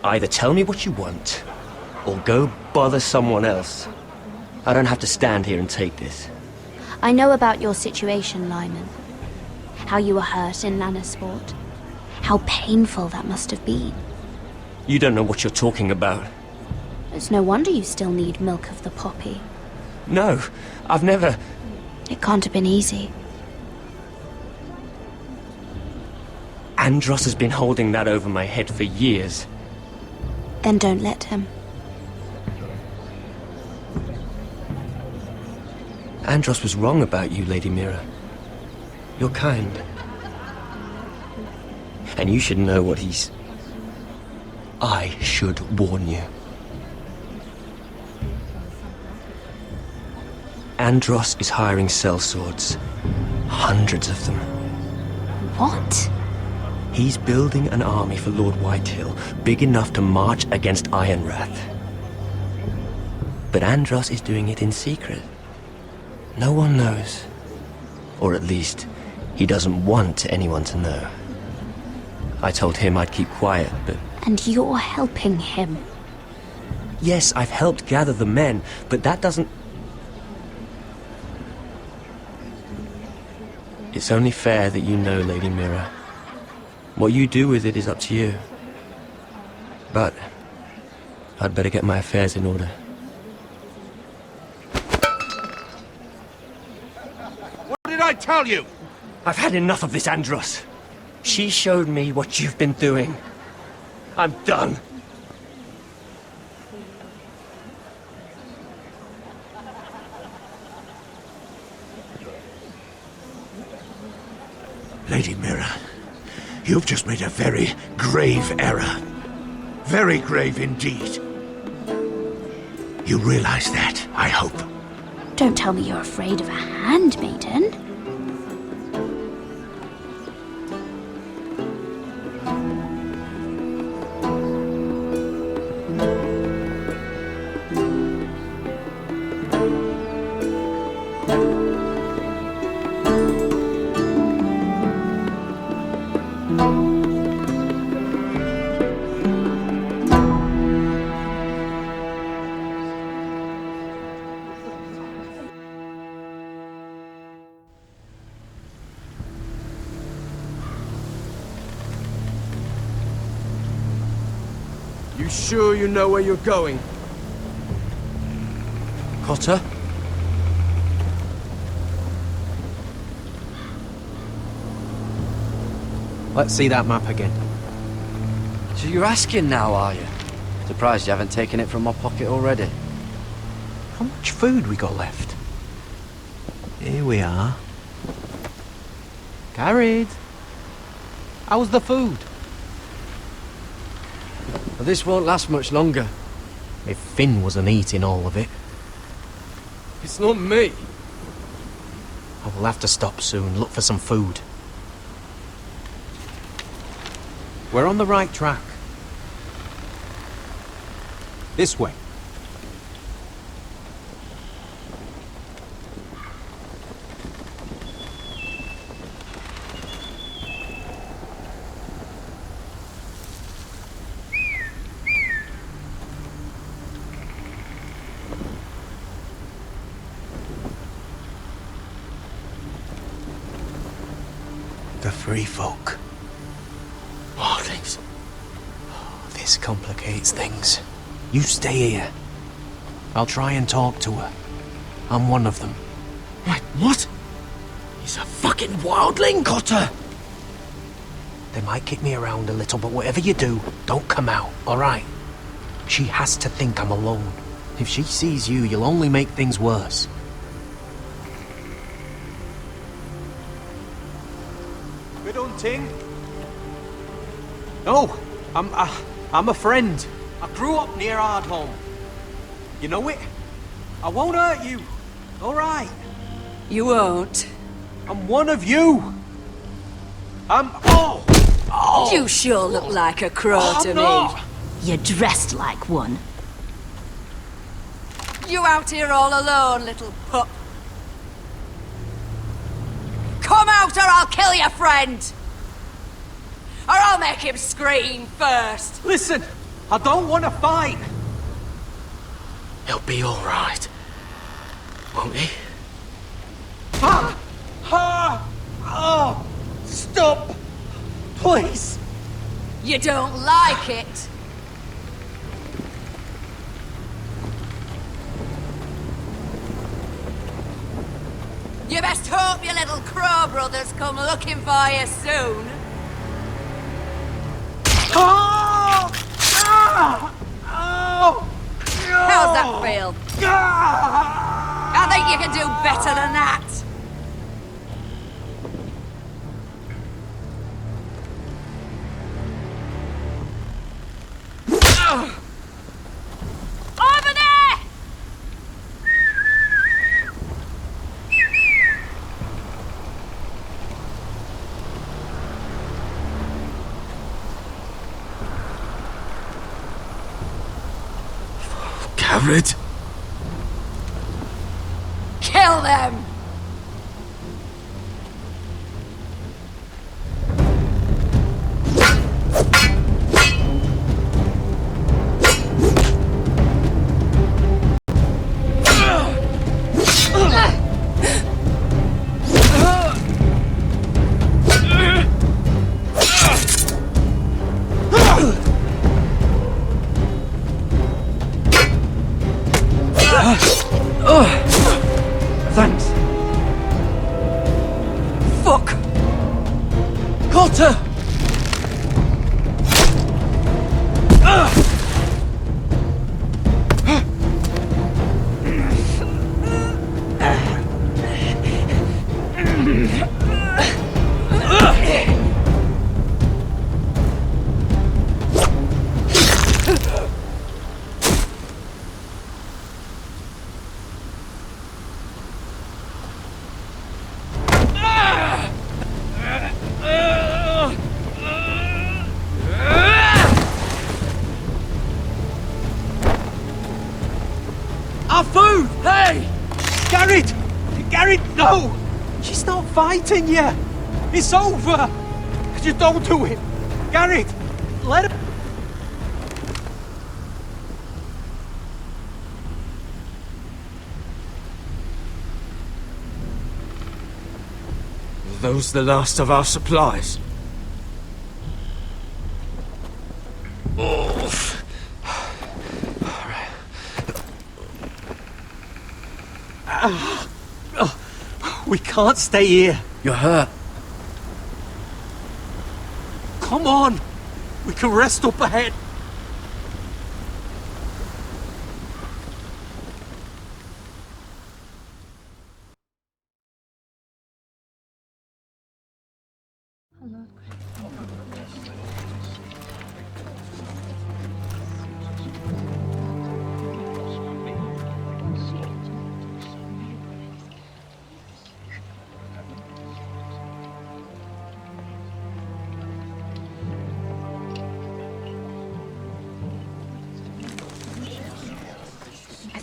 Either tell me what you want, or go bother someone else. I don't have to stand here and take this. I know about your situation, Lyman. How you were hurt in Lannisport. How painful that must have been. You don't know what you're talking about. It's no wonder you still need milk of the poppy. No, I've never... It can't have been easy. Andros has been holding that over my head for years. Then don't let him. Andros was wrong about you, Lady Mira. You're kind. And you should know what he's... I should warn you. Andros is hiring sellswords. Hundreds of them. What? He's building an army for Lord Whitehill, big enough to march against Ironrath. But Andros is doing it in secret. No one knows. Or at least, he doesn't want anyone to know. I told him I'd keep quiet, but... And you're helping him. Yes, I've helped gather the men, but that doesn't... It's only fair that you know, Lady Mira. What you do with it is up to you. But I'd better get my affairs in order. What did I tell you? I've had enough of this, Andros. She showed me what you've been doing. I'm done. Lady Mira, you've just made a very grave error. Very grave indeed. You realize that, I hope. Don't tell me you're afraid of a handmaiden. You sure you know where you're going? Cotter? Let's see that map again. So you're asking now, are you? Surprised you haven't taken it from my pocket already. How much food we got left? Here we are. Carried. How's the food? Well, this won't last much longer. If Finn wasn't eating all of it. It's not me. I will have to stop soon, look for some food. We're on the right track. This way. The free folk. Wildlings. This complicates things. You stay here. I'll try and talk to her. I'm one of them. Wait, what? He's a fucking wildling, Cotter! They might kick me around a little, but whatever you do, don't come out, alright? She has to think I'm alone. If she sees you, you'll only make things worse. Good hunting. No, I'm a friend. I grew up near Ardholm. You know it? I won't hurt you. All right. You won't. I'm one of you. Oh! You sure look like a crow to me. You're dressed like one. You out here all alone, little pup? Come out or I'll kill your friend! Or I'll make him scream first! Listen, I don't want to fight. He'll be all right, won't he? Oh! Stop! Please! You don't like it? You best hope your little crow brothers come looking for you soon. Oh! Oh! How's that feel? I think you can do better than that. Over there! Garrett? Kill them! Thanks. Fuck! Cotter! Our food! Hey! Garrett! Garrett, no! She's not fighting yet! It's over! Just don't do it! Garrett! Let her... Are those the last of our supplies? We can't stay here. You're hurt. Come on! We can rest up ahead.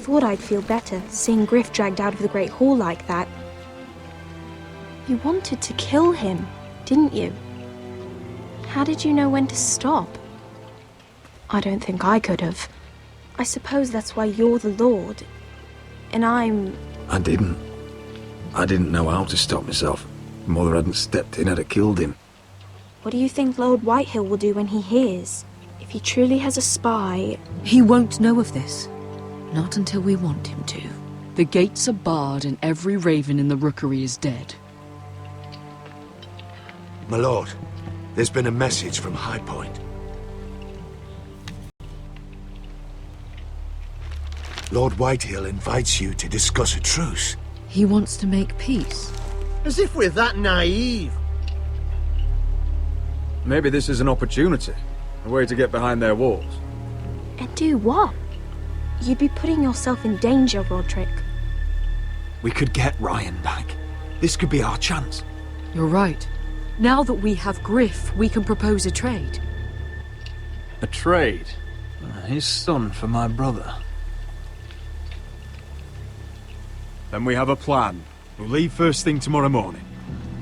thought I'd feel better seeing Griff dragged out of the Great Hall like that. You wanted to kill him, didn't you? How did you know when to stop? I don't think I could have. I suppose that's why you're the Lord, and I'm... I didn't. I didn't know how to stop myself. Mother hadn't stepped in, I'd have killed him. What do you think Lord Whitehill will do when he hears? If he truly has a spy... He won't know of this. Not until we want him to. The gates are barred and every raven in the rookery is dead. My lord, there's been a message from High Point. Lord Whitehill invites you to discuss a truce. He wants to make peace. As if we're that naive. Maybe this is an opportunity. A way to get behind their walls. And do what? You'd be putting yourself in danger, Roderick. We could get Ryan back. This could be our chance. You're right. Now that we have Griff, we can propose a trade. A trade? His son for my brother. Then we have a plan. We'll leave first thing tomorrow morning.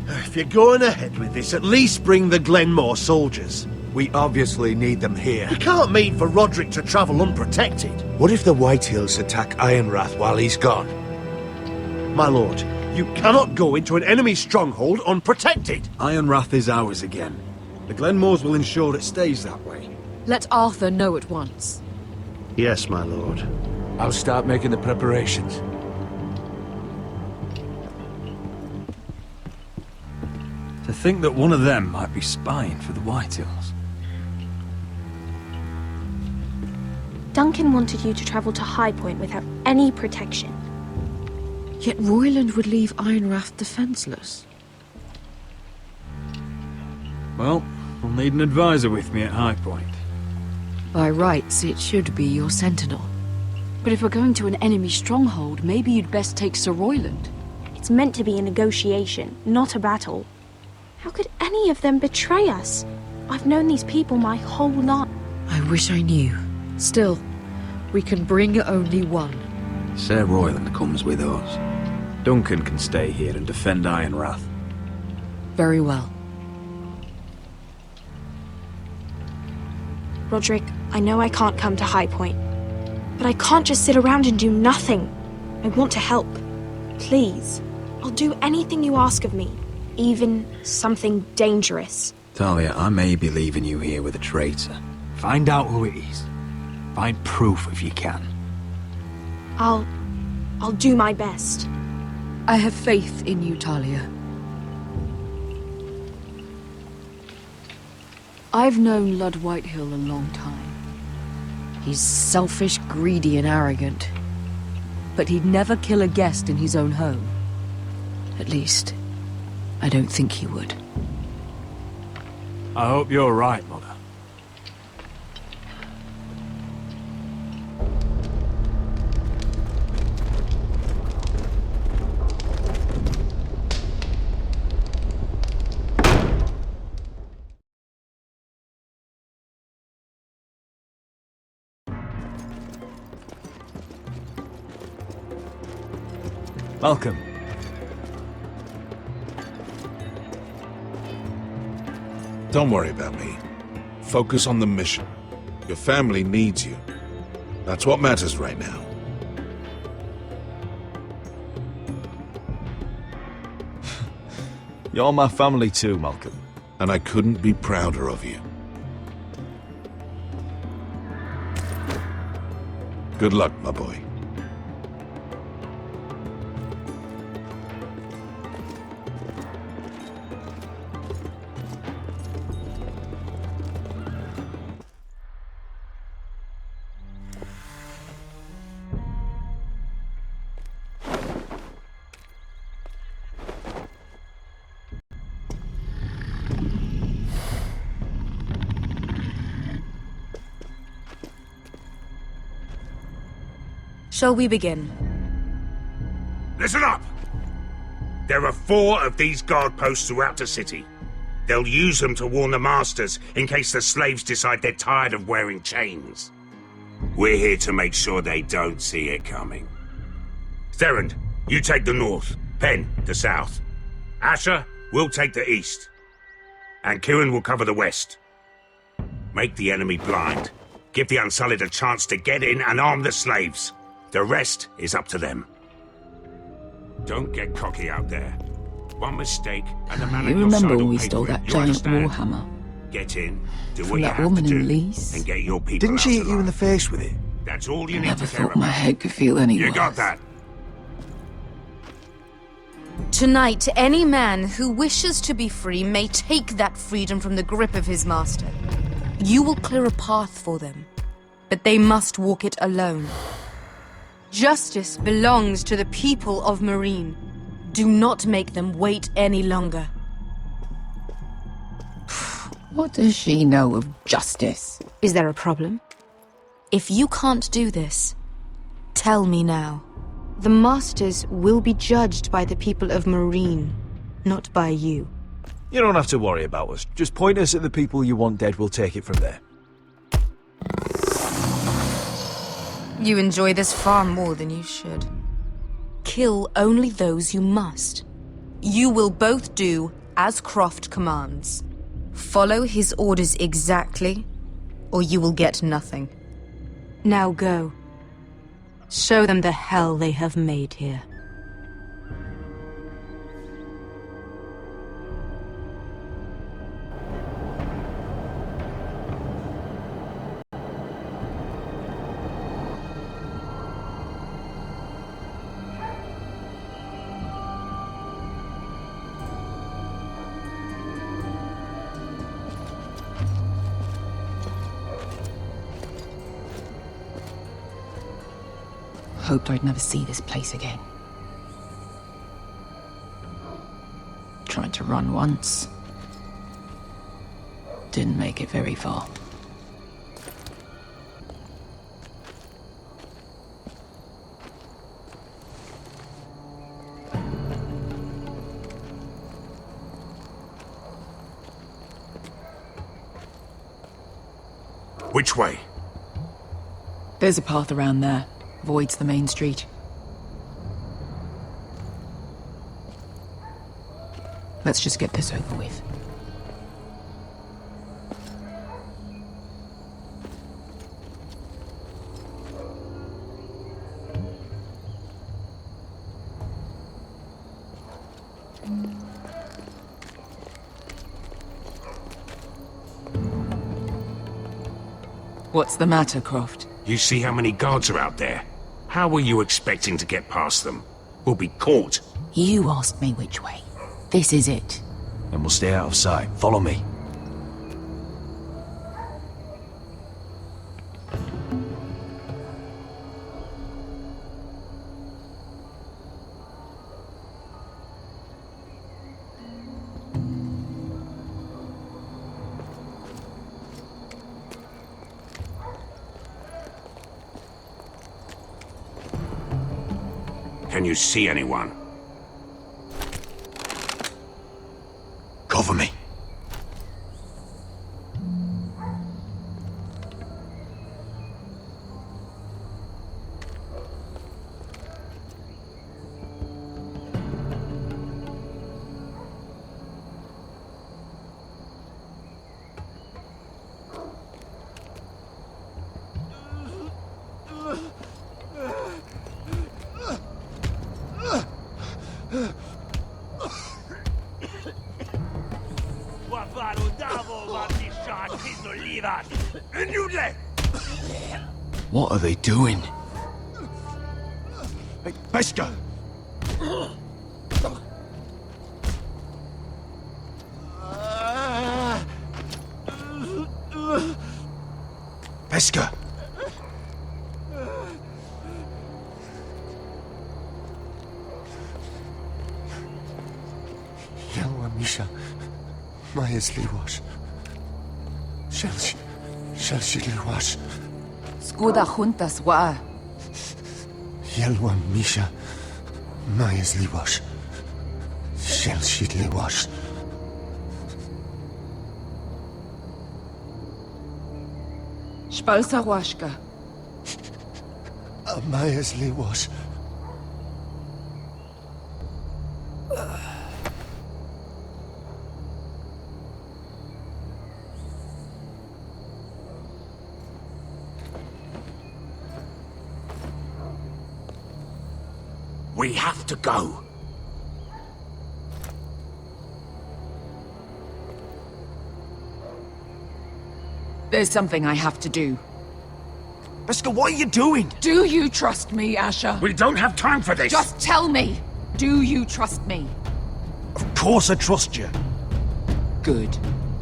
If you're going ahead with this, at least bring the Glenmore soldiers. We obviously need them here. You can't mean for Roderick to travel unprotected. What if the Whitehills attack Ironrath while he's gone? My lord, you cannot go into an enemy stronghold unprotected. Ironrath is ours again. The Glenmores will ensure it stays that way. Let Arthur know at once. Yes, my lord. I'll start making the preparations. To think that one of them might be spying for the Whitehills. Duncan wanted you to travel to High Point without any protection. Yet Royland would leave Ironrath defenseless. Well, I'll need an advisor with me at High Point. By rights, it should be your sentinel. But if we're going to an enemy stronghold, maybe you'd best take Sir Royland. It's meant to be a negotiation, not a battle. How could any of them betray us? I've known these people my whole life. I wish I knew. Still, we can bring only one. Sir Royland comes with us. Duncan can stay here and defend Ironrath. Very well. Roderick, I know I can't come to High Point, but I can't just sit around and do nothing. I want to help. Please, I'll do anything you ask of me, even something dangerous. Talia, I may be leaving you here with a traitor. Find out who it is. Find proof if you can. I'll do my best. I have faith in you, Talia. I've known Lord Whitehill a long time. He's selfish, greedy, and arrogant. But he'd never kill a guest in his own home. At least, I don't think he would. I hope you're right, Mother. Welcome. Don't worry about me. Focus on the mission. Your family needs you. That's what matters right now. You're my family too, Malcolm. And I couldn't be prouder of you. Good luck, my boy. Shall we begin? Listen up! There are 4 of these guard posts throughout the city. They'll use them to warn the masters in case the slaves decide they're tired of wearing chains. We're here to make sure they don't see it coming. Therend, you take the north. Penn, the south. Asher, we'll take the east. And Kieran will cover the west. Make the enemy blind. Give the Unsullied a chance to get in and arm the slaves. The rest is up to them. Don't get cocky out there. One mistake and the man You at your remember side when will we pay stole for it. that You giant understand? warhammer? Get in, do From what you that have woman to do, in Lee's? and get your people Didn't she out hit you in the face with it? That's all you I need never to care thought my about. head could feel any You worse. got that? Tonight, any man who wishes to be free may take that freedom from the grip of his master. You will clear a path for them, but they must walk it alone. Justice belongs to the people of Marine. Do not make them wait any longer. What does she know of justice? Is there a problem? If you can't do this, tell me now. The Masters will be judged by the people of Marine, not by you. You don't have to worry about us. Just point us at the people you want dead, we'll take it from there. You enjoy this far more than you should. Kill only those you must. You will both do as Croft commands. Follow his orders exactly, or you will get nothing. Now go. Show them the hell they have made here. Hoped I'd never see this place again. Tried to run once. Didn't make it very far. Which way? There's a path around there. Avoids the main street. Let's just get this over with. What's the matter, Croft? You see how many guards are out there? How were you expecting to get past them? We'll be caught. You asked me which way. This is it. Then we'll stay out of sight. Follow me. Can you see anyone? Cover me. What are they doing? Hey, Pesca! Pesca! Yelwa Misha, Majes Liwash. Shelshi Liwash. Skuda juntas wa. Yelwa Misha, Majes Liwash. Shelshi Liwash. Spalsa washka. Mayasley was... We have to go. There's something I have to do. Beskha, what are you doing? Do you trust me, Asher? We don't have time for this! Just tell me! Do you trust me? Of course I trust you. Good.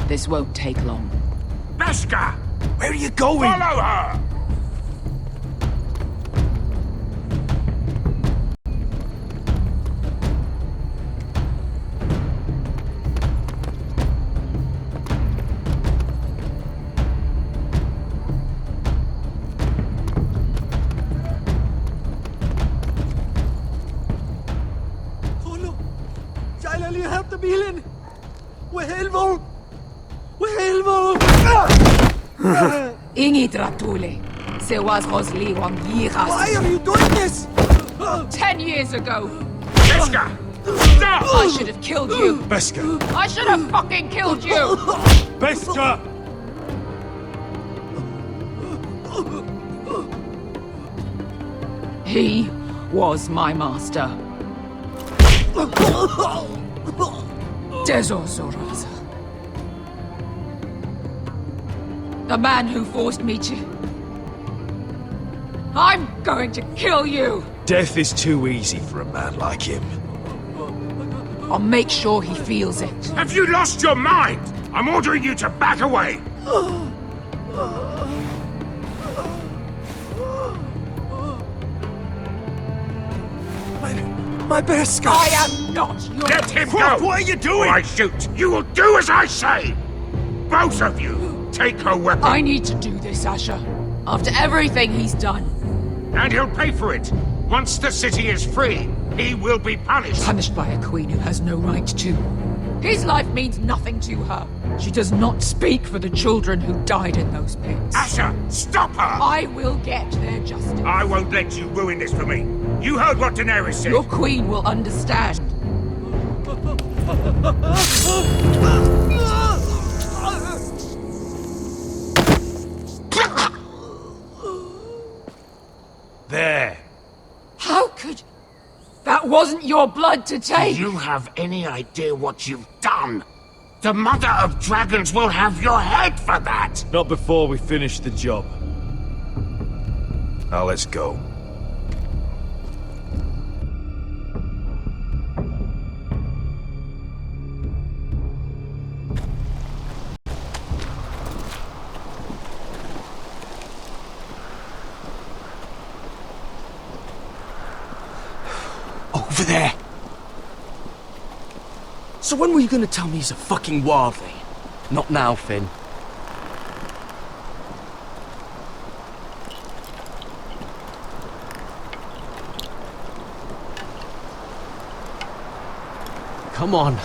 This won't take long. Beskha! Where are you going? Follow her! Bilen! Wehelvo! Wehelvo! Ingi Dratule. Se was Rosli Wang Yiras. Why are you doing this? 10 years ago. Beskha! Stop! I should have killed you. Beskha! I should have fucking killed you! Beskha! He was my master. Dezozoraza. The man who forced me to... I'm going to kill you! Death is too easy for a man like him. I'll make sure he feels it. Have you lost your mind? I'm ordering you to back away! My Beskha! I am not your... Let him go! What are you doing? Or I shoot! You will do as I say! Both of you! Take her weapon! I need to do this, Asher. After everything he's done. And he'll pay for it! Once the city is free, he will be punished! Punished by a queen who has no right to. His life means nothing to her. She does not speak for the children who died in those pits. Asher, stop her! I will get their justice. I won't let you ruin this for me. You heard what Daenerys said. Your queen will understand. There. How could... That wasn't your blood to take! Do you have any idea what you've done? The Mother of Dragons will have your head for that! Not before we finish the job. Now let's go. Over there! So when were you gonna tell me he's a fucking wildling? Not now, Finn. Come on.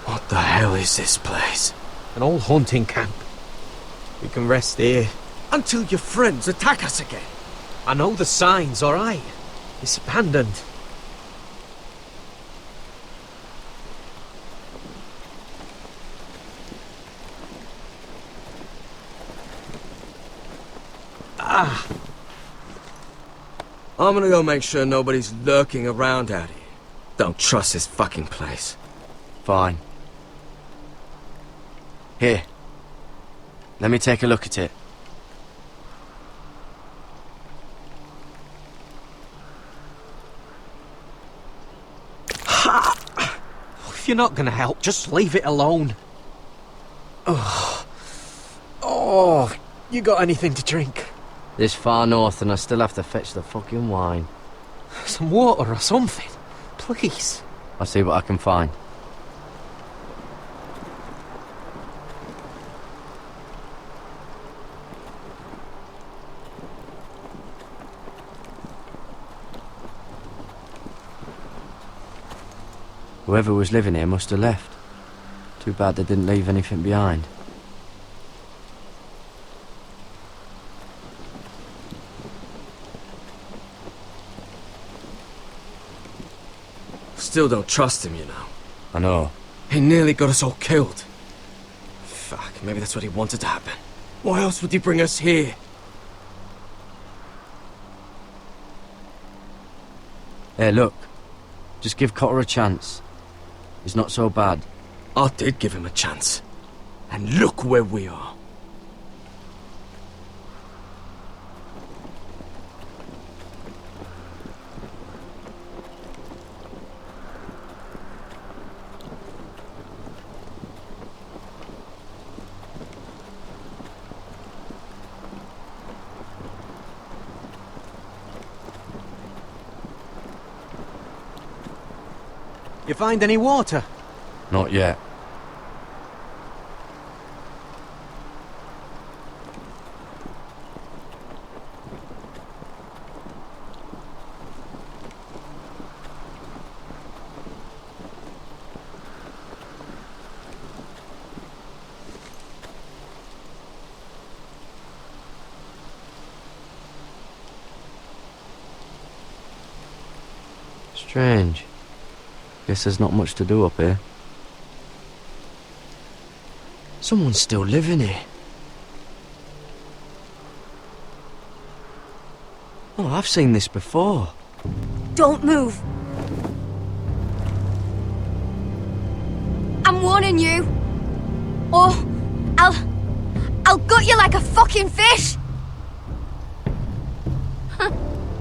What the hell is this place? An old hunting camp. We can rest here. Until your friends attack us again. I know the signs, alright? It's abandoned. I'm gonna go make sure nobody's lurking around out here. Don't trust this fucking place. Fine. Here. Let me take a look at it. If you're not gonna help, just leave it alone. Oh, you got anything to drink? This far north and I still have to fetch the fucking wine. Some water or something, please. I'll see what I can find. Whoever was living here must have left. Too bad they didn't leave anything behind. Still don't trust him, you know. I know. He nearly got us all killed. Fuck, maybe that's what he wanted to happen. Why else would he bring us here? Hey, look. Just give Cotter a chance. He's not so bad. I did give him a chance. And look where we are. You find any water? Not yet. Strange. Guess there's not much to do up here. Someone's still living here. Oh, I've seen this before. Don't move. I'm warning you. Or I'll gut you like a fucking fish.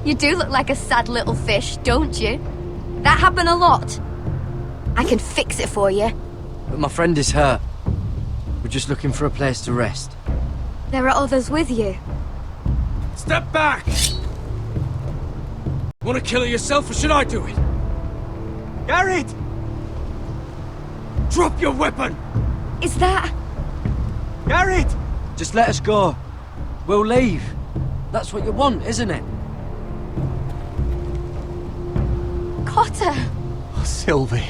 You do look like a sad little fish, don't you? That happen a lot. I can fix it for you. But my friend is hurt. We're just looking for a place to rest. There are others with you. Step back! Want to kill her yourself, or should I do it? Garrett! Drop your weapon! Is that... Garrett! Just let us go. We'll leave. That's what you want, isn't it? Cotter! Oh, Sylvie.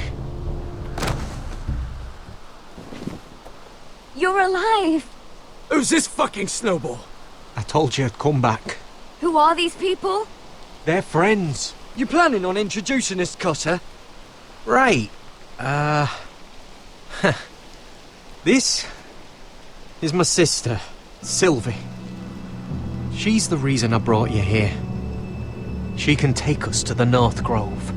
You're alive! Who's this fucking snowball? I told you I'd come back. Who are these people? They're friends. You planning on introducing us, Cotter? Right. This is my sister, Sylvie. She's the reason I brought you here. She can take us to the North Grove.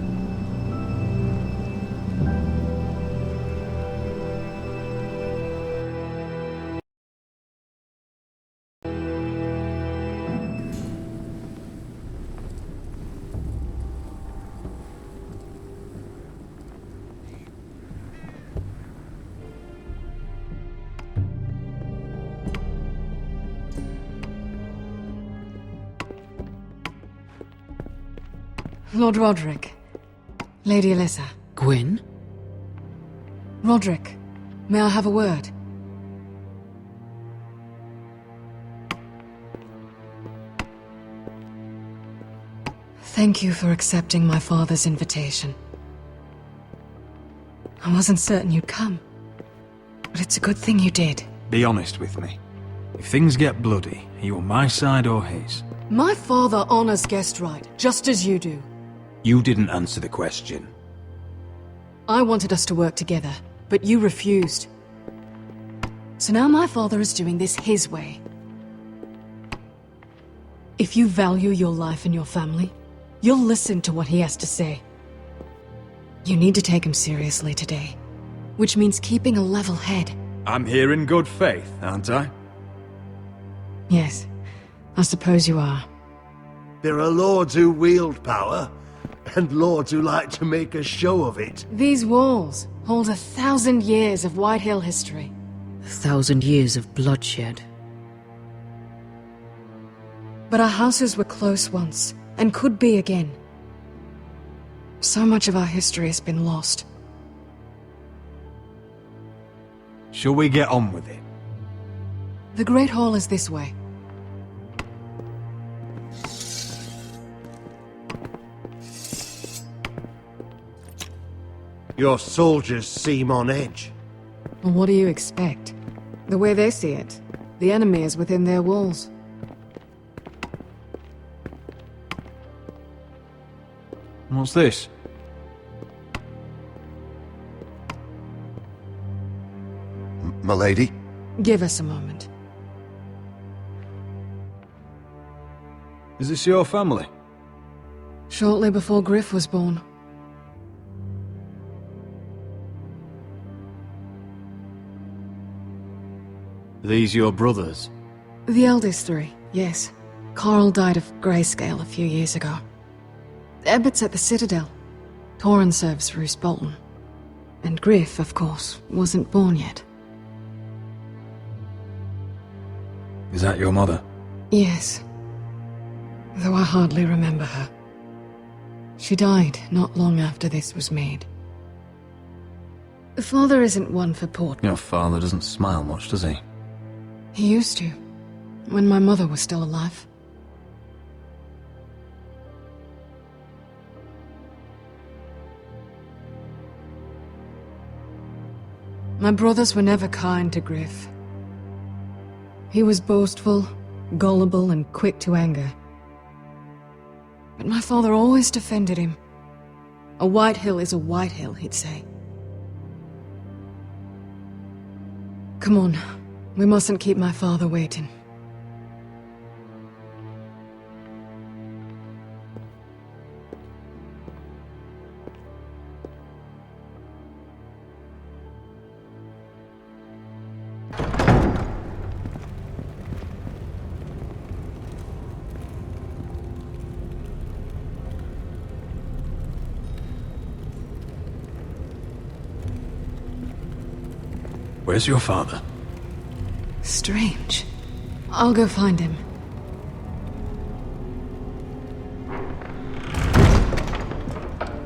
Lord Roderick. Lady Alyssa. Gwyn? Roderick, may I have a word? Thank you for accepting my father's invitation. I wasn't certain you'd come, but it's a good thing you did. Be honest with me. If things get bloody, are you on my side or his? My father honors guest right, just as you do. You didn't answer the question. I wanted us to work together, but you refused. So now my father is doing this his way. If you value your life and your family, you'll listen to what he has to say. You need to take him seriously today, which means keeping a level head. I'm here in good faith, aren't I? Yes, I suppose you are. There are lords who wield power, and lords who like to make a show of it. These walls hold 1,000 years of White Hill history. 1,000 years of bloodshed. But our houses were close once, and could be again. So much of our history has been lost. Shall we get on with it? The Great Hall is this way. Your soldiers seem on edge. Well, what do you expect? The way they see it, the enemy is within their walls. What's this? Milady? Give us a moment. Is this your family? Shortly before Griff was born. These your brothers? The eldest three, yes. Carl died of grayscale a few years ago. Ebbett's at the Citadel. Torrin serves Roose Bolton. And Griff, of course, wasn't born yet. Is that your mother? Yes. Though I hardly remember her. She died not long after this was made. Father isn't one for port. Your father doesn't smile much, does he? He used to, when my mother was still alive. My brothers were never kind to Griff. He was boastful, gullible, and quick to anger. But my father always defended him. A White Hill is a White Hill, he'd say. Come on, we mustn't keep my father waiting. Where's your father? Strange. I'll go find him.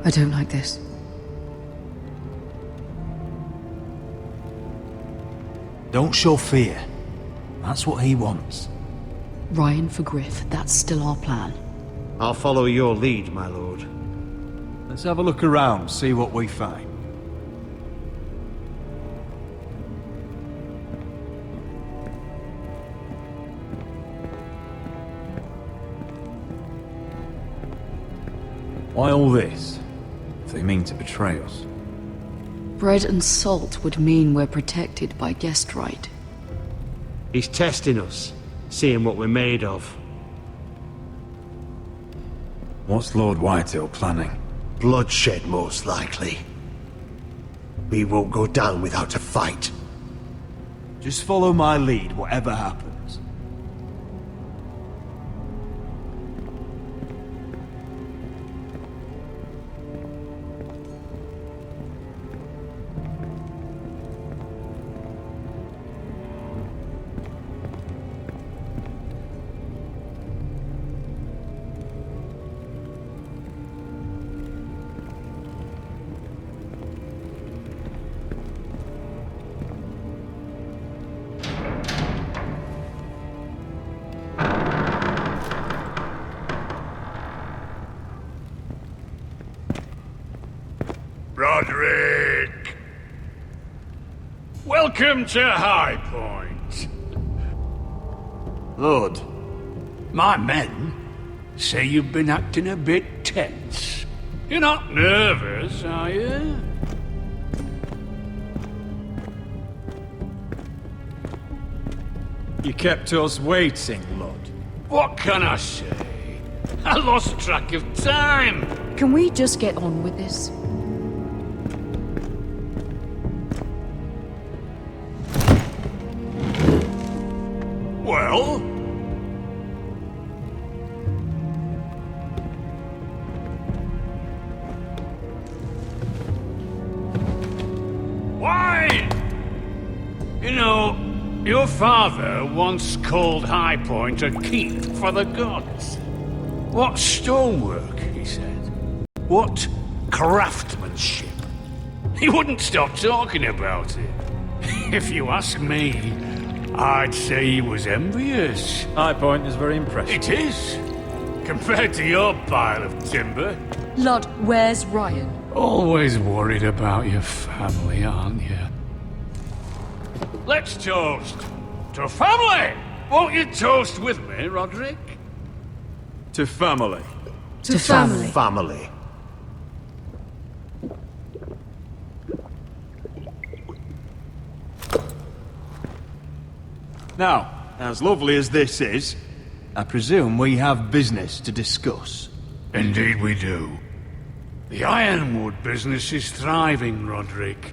I don't like this. Don't show fear. That's what he wants. Ryan for Griff, that's still our plan. I'll follow your lead, my lord. Let's have a look around, see what we find. Why all this? If they mean to betray us. Bread and salt would mean we're protected by guest right. He's testing us, seeing what we're made of. What's Lord Whitehill planning? Bloodshed, most likely. We won't go down without a fight. Just follow my lead, whatever happens. Roderick! Welcome to High Point. Lord, my men say you've been acting a bit tense. You're not nervous, are you? You kept us waiting, Lord. What can I say? I lost track of time. Can we just get on with this? Well? Why? You know, your father once called High Point a keep for the gods. What stonework, he said. What craftsmanship. He wouldn't stop talking about it. If you ask me, I'd say he was envious. High Point is very impressive. It is. Compared to your pile of timber. Lud, where's Ryan? Always worried about your family, aren't you? Let's toast to family! Won't you toast with me, Roderick? To family. To family. Family. Now, as lovely as this is, I presume we have business to discuss. Indeed we do. The ironwood business is thriving, Roderick.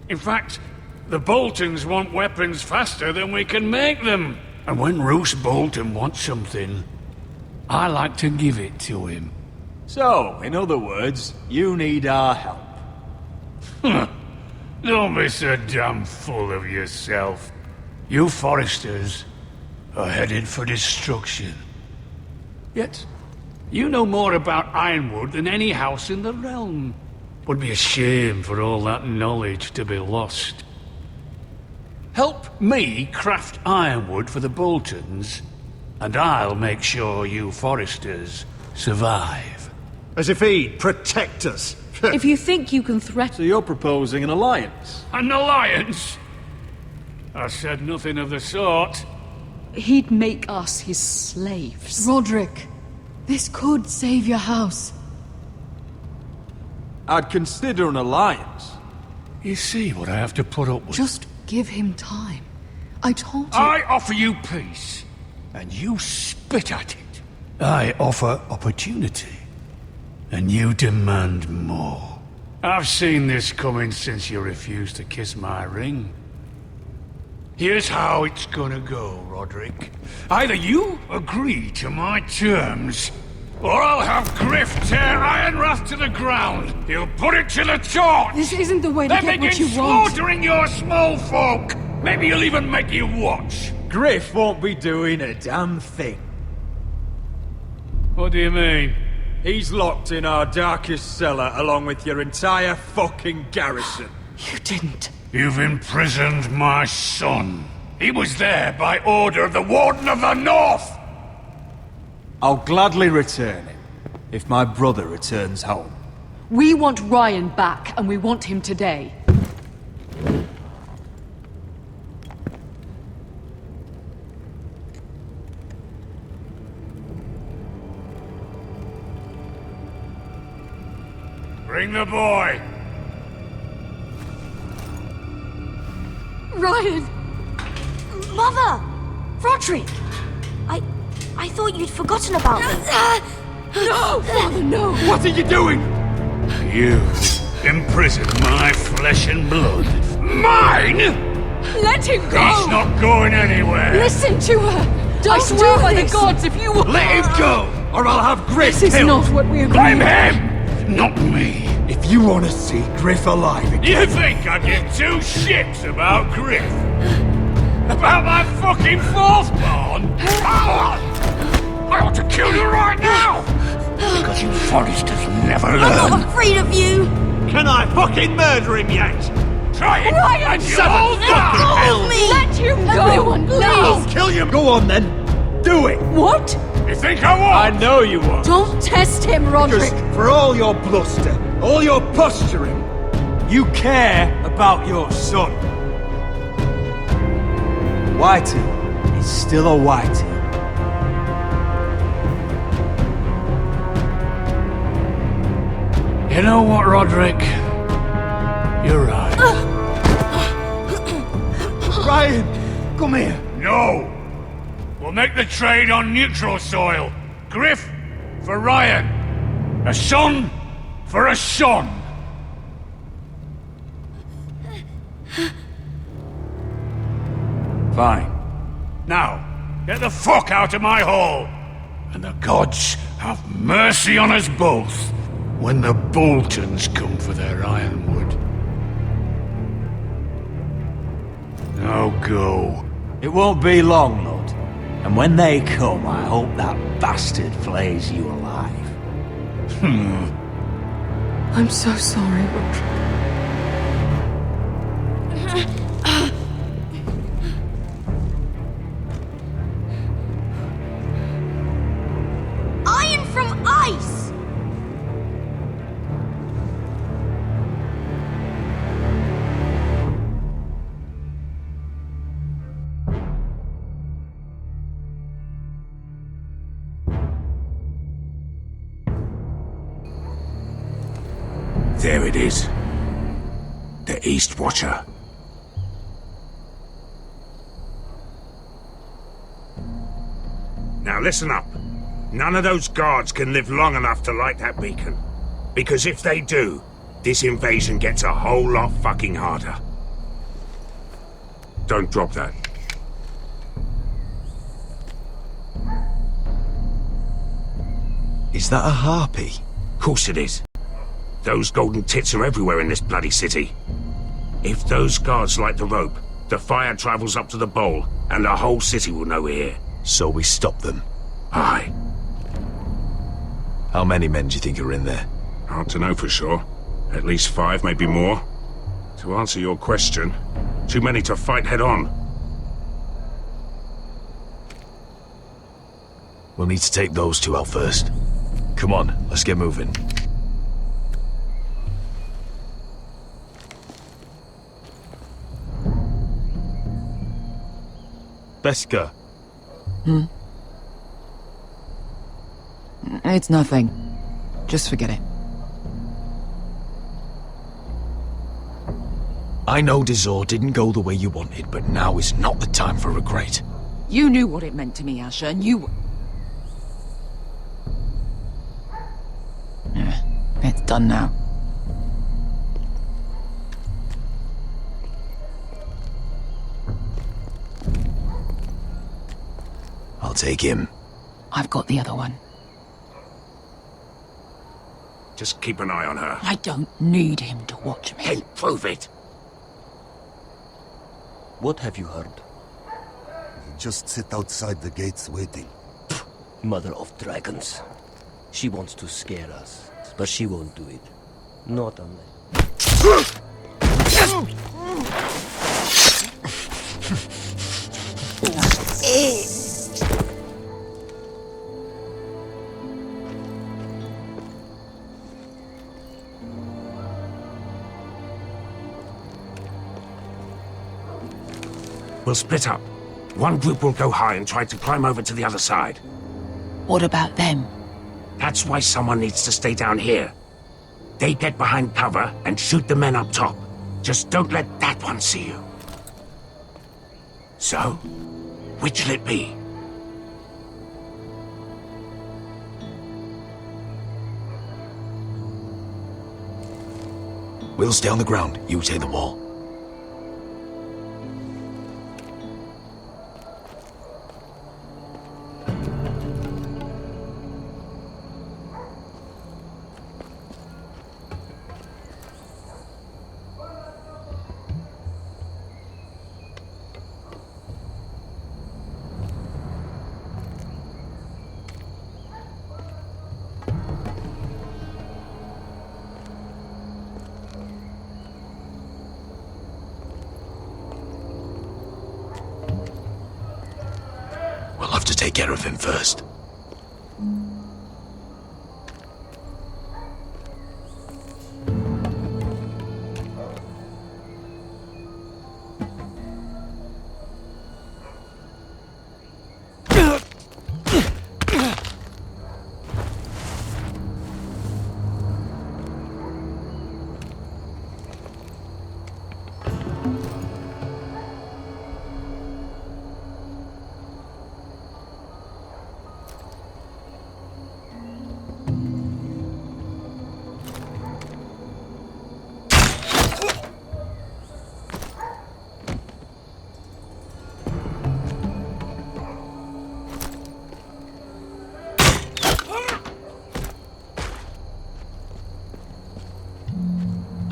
In fact, the Boltons want weapons faster than we can make them. And when Roose Bolton wants something, I like to give it to him. So, in other words, you need our help. Don't be so damn full of yourself. You Foresters are headed for destruction. Yet, you know more about Ironwood than any house in the realm. Would be a shame for all that knowledge to be lost. Help me craft ironwood for the Boltons, and I'll make sure you Foresters survive. As if he'd protect us. If you think you can threaten... So you're proposing an alliance? An alliance? I said nothing of the sort. He'd make us his slaves. Roderick, this could save your house. I'd consider an alliance. You see what I have to put up with? Just give him time. I told you... I offer you peace, and you spit at it. I offer opportunity, and you demand more. I've seen this coming since you refused to kiss my ring. Here's how it's gonna go, Roderick. Either you agree to my terms, or I'll have Griff tear Ironrath to the ground. He'll put it to the torch. This isn't the way to then get what begin you want. slaughtering your small folk. Maybe he'll even make you watch. Griff won't be doing a damn thing. What do you mean? He's locked in our darkest cellar along with your entire fucking garrison. You didn't. You've imprisoned my son. He was there by order of the Warden of the North. I'll gladly return him, if my brother returns home. We want Ryan back, and we want him today. Bring the boy. Ryan! Mother! Roderick! I thought you'd forgotten about me. No, Father, no! What are you doing? You imprison my flesh and blood. Mine? Let him go! He's not going anywhere. Listen to her! I swear by the gods, if you will... Let him go, or I'll have Griff This is killed. not what we agreed. Blame him, not me. If you want to see Griff alive again... You think I give two shits about Griff? About my fucking fourthborn? I ought to kill you right now! Because you Foresters never learn. I'm not afraid of you! Can I fucking murder him yet? Try it! Ryan, and shut you'll up! die! Hold me! Let him go! Everyone, please! I'll kill you! Go on then! Do it! What? You think I won't? I know you won't. Don't test him, Roderick! Because for all your bluster, all your posturing, you care about your son. Whitey is still a Whitey. You know what, Roderick? You're right. Ryan, come here. No! We'll make the trade on neutral soil. Griff for Ryan. A son for a son. Fine. Now, get the fuck out of my hall. And the gods have mercy on us both when the Boltons come for their ironwood. Now go. It won't be long, Lord. And when they come, I hope that bastard flays you alive. I'm so sorry, Roderick. Iron from ice! There it is. The East Watcher. Now listen up. None of those guards can live long enough to light that beacon. Because if they do, this invasion gets a whole lot fucking harder. Don't drop that. Is that a harpy? Course it is. Those golden tits are everywhere in this bloody city. If those guards light the rope, the fire travels up to the bowl, and the whole city will know we're here. So we stop them? Aye. How many men do you think are in there? Hard to know for sure. At least 5, maybe more. To answer your question, too many to fight head on. We'll need to take those 2 out first. Come on, let's get moving. Beska. It's nothing. Just forget it. I know Dizor didn't go the way you wanted, but now is not the time for regret. You knew what it meant to me, Asher, and you... It's done now. I'll take him. I've got the other one. Just keep an eye on her. I don't need him to watch me. Hey, prove it. What have you heard? Just sit outside the gates waiting. Mother of dragons. She wants to scare us, but she won't do it. Not unless... We'll split up. One group will go high and try to climb over to the other side. What about them? That's why someone needs to stay down here. They get behind cover and shoot the men up top. Just don't let that one see you. So, which'll it be? We'll stay on the ground. You take the wall. We'll have to take care of him first.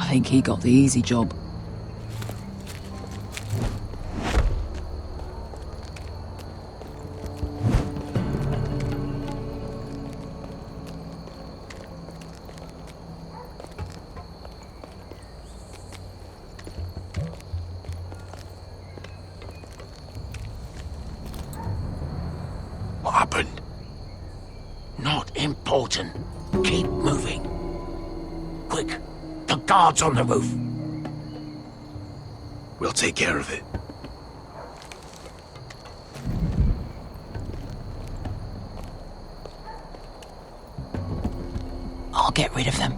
I think he got the easy job. What happened? Not important. Keep moving. Quick, the guards on the roof. We'll take care of it. I'll get rid of them.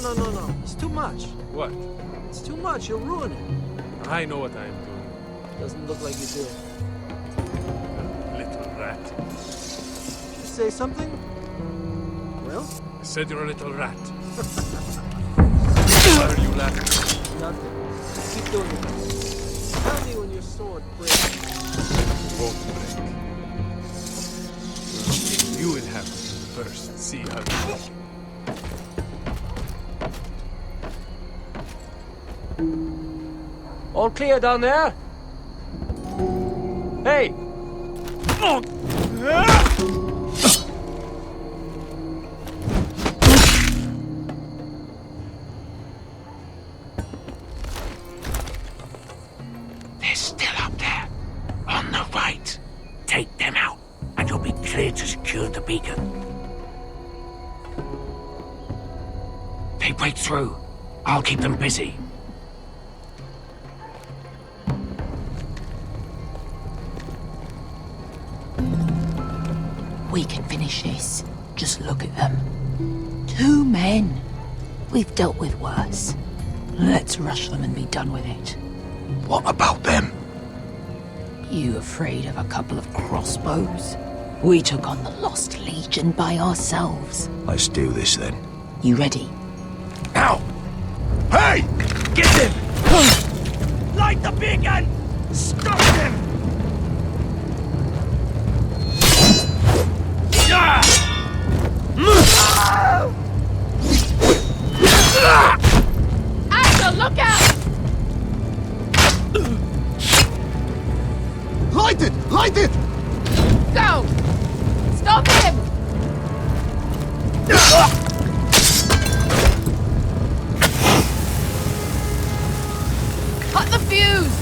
No. It's too much. What? It's too much. You'll ruin it. I know what I am doing. Doesn't look like you do. Little rat. You say something? Well? I said you're a little rat. Why are you laughing? Nothing. Just keep doing it. Tell me when your sword breaks. Won't break. You will have to first see how you like it. All clear down there? Hey! They're still up there. On the right. Take them out, and you'll be clear to secure the beacon. They break through. I'll keep them busy. We can finish this. Just look at them. 2 men. We've dealt with worse. Let's rush them and be done with it. What about them? You afraid of a couple of crossbows? We took on the Lost Legion by ourselves. Let's do this then. You ready? Now! Hey! Get them! Light the beacon! Stop them! Asher, look out! Light it! Light it! Go! Stop him! Cut the fuse!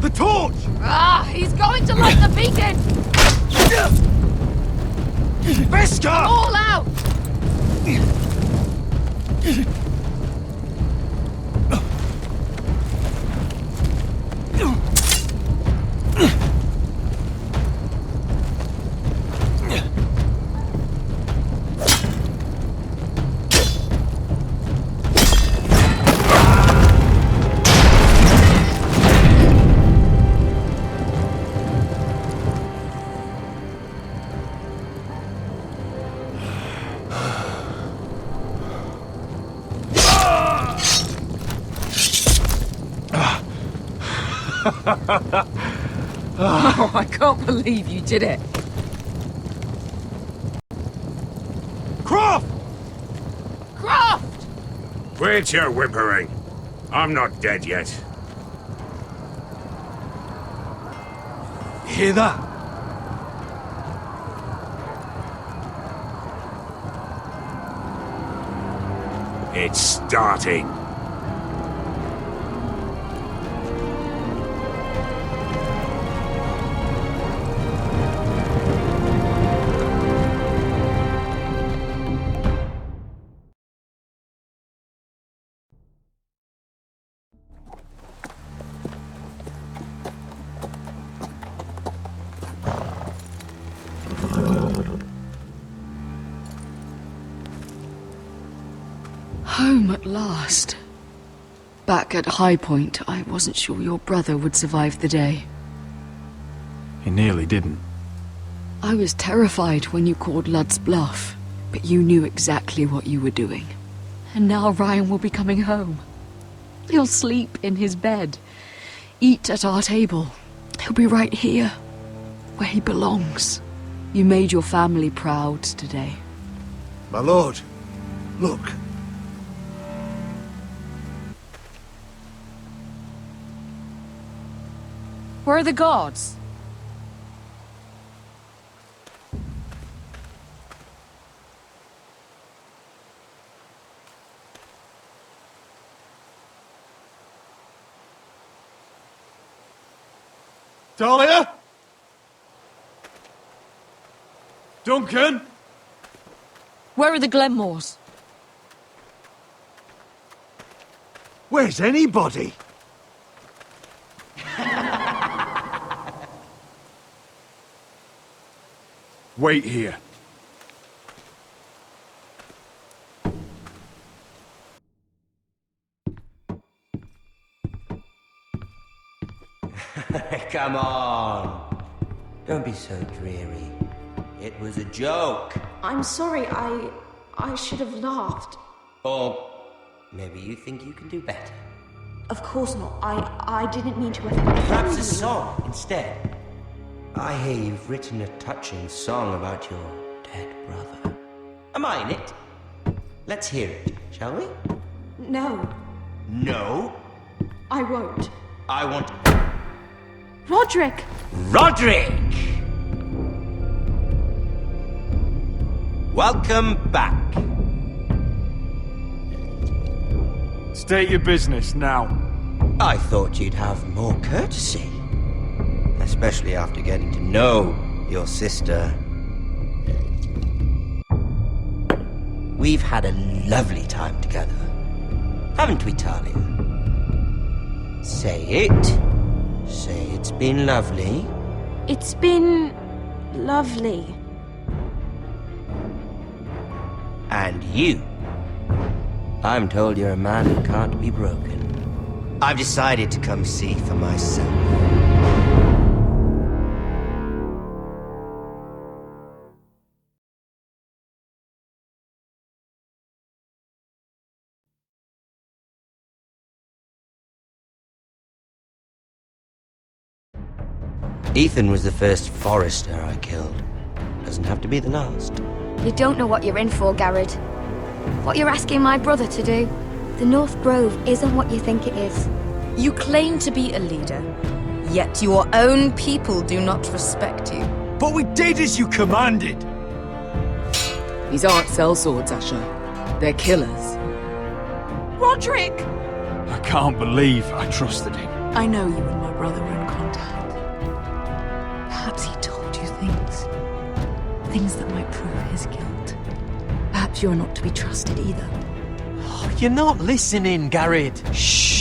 The torch! Ah, he's going to light the beacon! Veska! All out! Oh, I can't believe you did it. Croft! Croft! Quit your whimpering. I'm not dead yet. Hear that? It's starting. Home at last. Back at High Point, I wasn't sure your brother would survive the day. He nearly didn't. I was terrified when you called Ludd's bluff, but you knew exactly what you were doing. And now Ryan will be coming home. He'll sleep in his bed, eat at our table. He'll be right here, where he belongs. You made your family proud today. My lord, look. Where are the gods? Dahlia? Duncan? Where are the Glenmores? Where's anybody? Wait here. Come on. Don't be so dreary. It was a joke. I'm sorry, I should have laughed. Or maybe you think you can do better. Of course not. I didn't mean to offend you. Perhaps a song instead. I hear you've written a touching song about your dead brother. Am I in it? Let's hear it, shall we? No, No? I won't. I want... Roderick! Roderick! Welcome back. State your business now. I thought you'd have more courtesy. Especially after getting to know your sister. We've had a lovely time together. Haven't we, Talia? Say it. Say it's been lovely. It's been lovely. And you. I'm told you're a man who can't be broken. I've decided to come see for myself. Ethan was the first Forrester I killed. Doesn't have to be the last. You don't know what you're in for, Garrett. What you're asking my brother to do. The North Grove isn't what you think it is. You claim to be a leader, yet your own people do not respect you. But we did as you commanded! These aren't sellswords, Asher. They're killers. Roderick! I can't believe I trusted him. I know you and my brother were in contact. Perhaps he told you things. Things that might prove his guilt. Perhaps you're not to be trusted either. Oh, you're not listening, Garrett. Shh!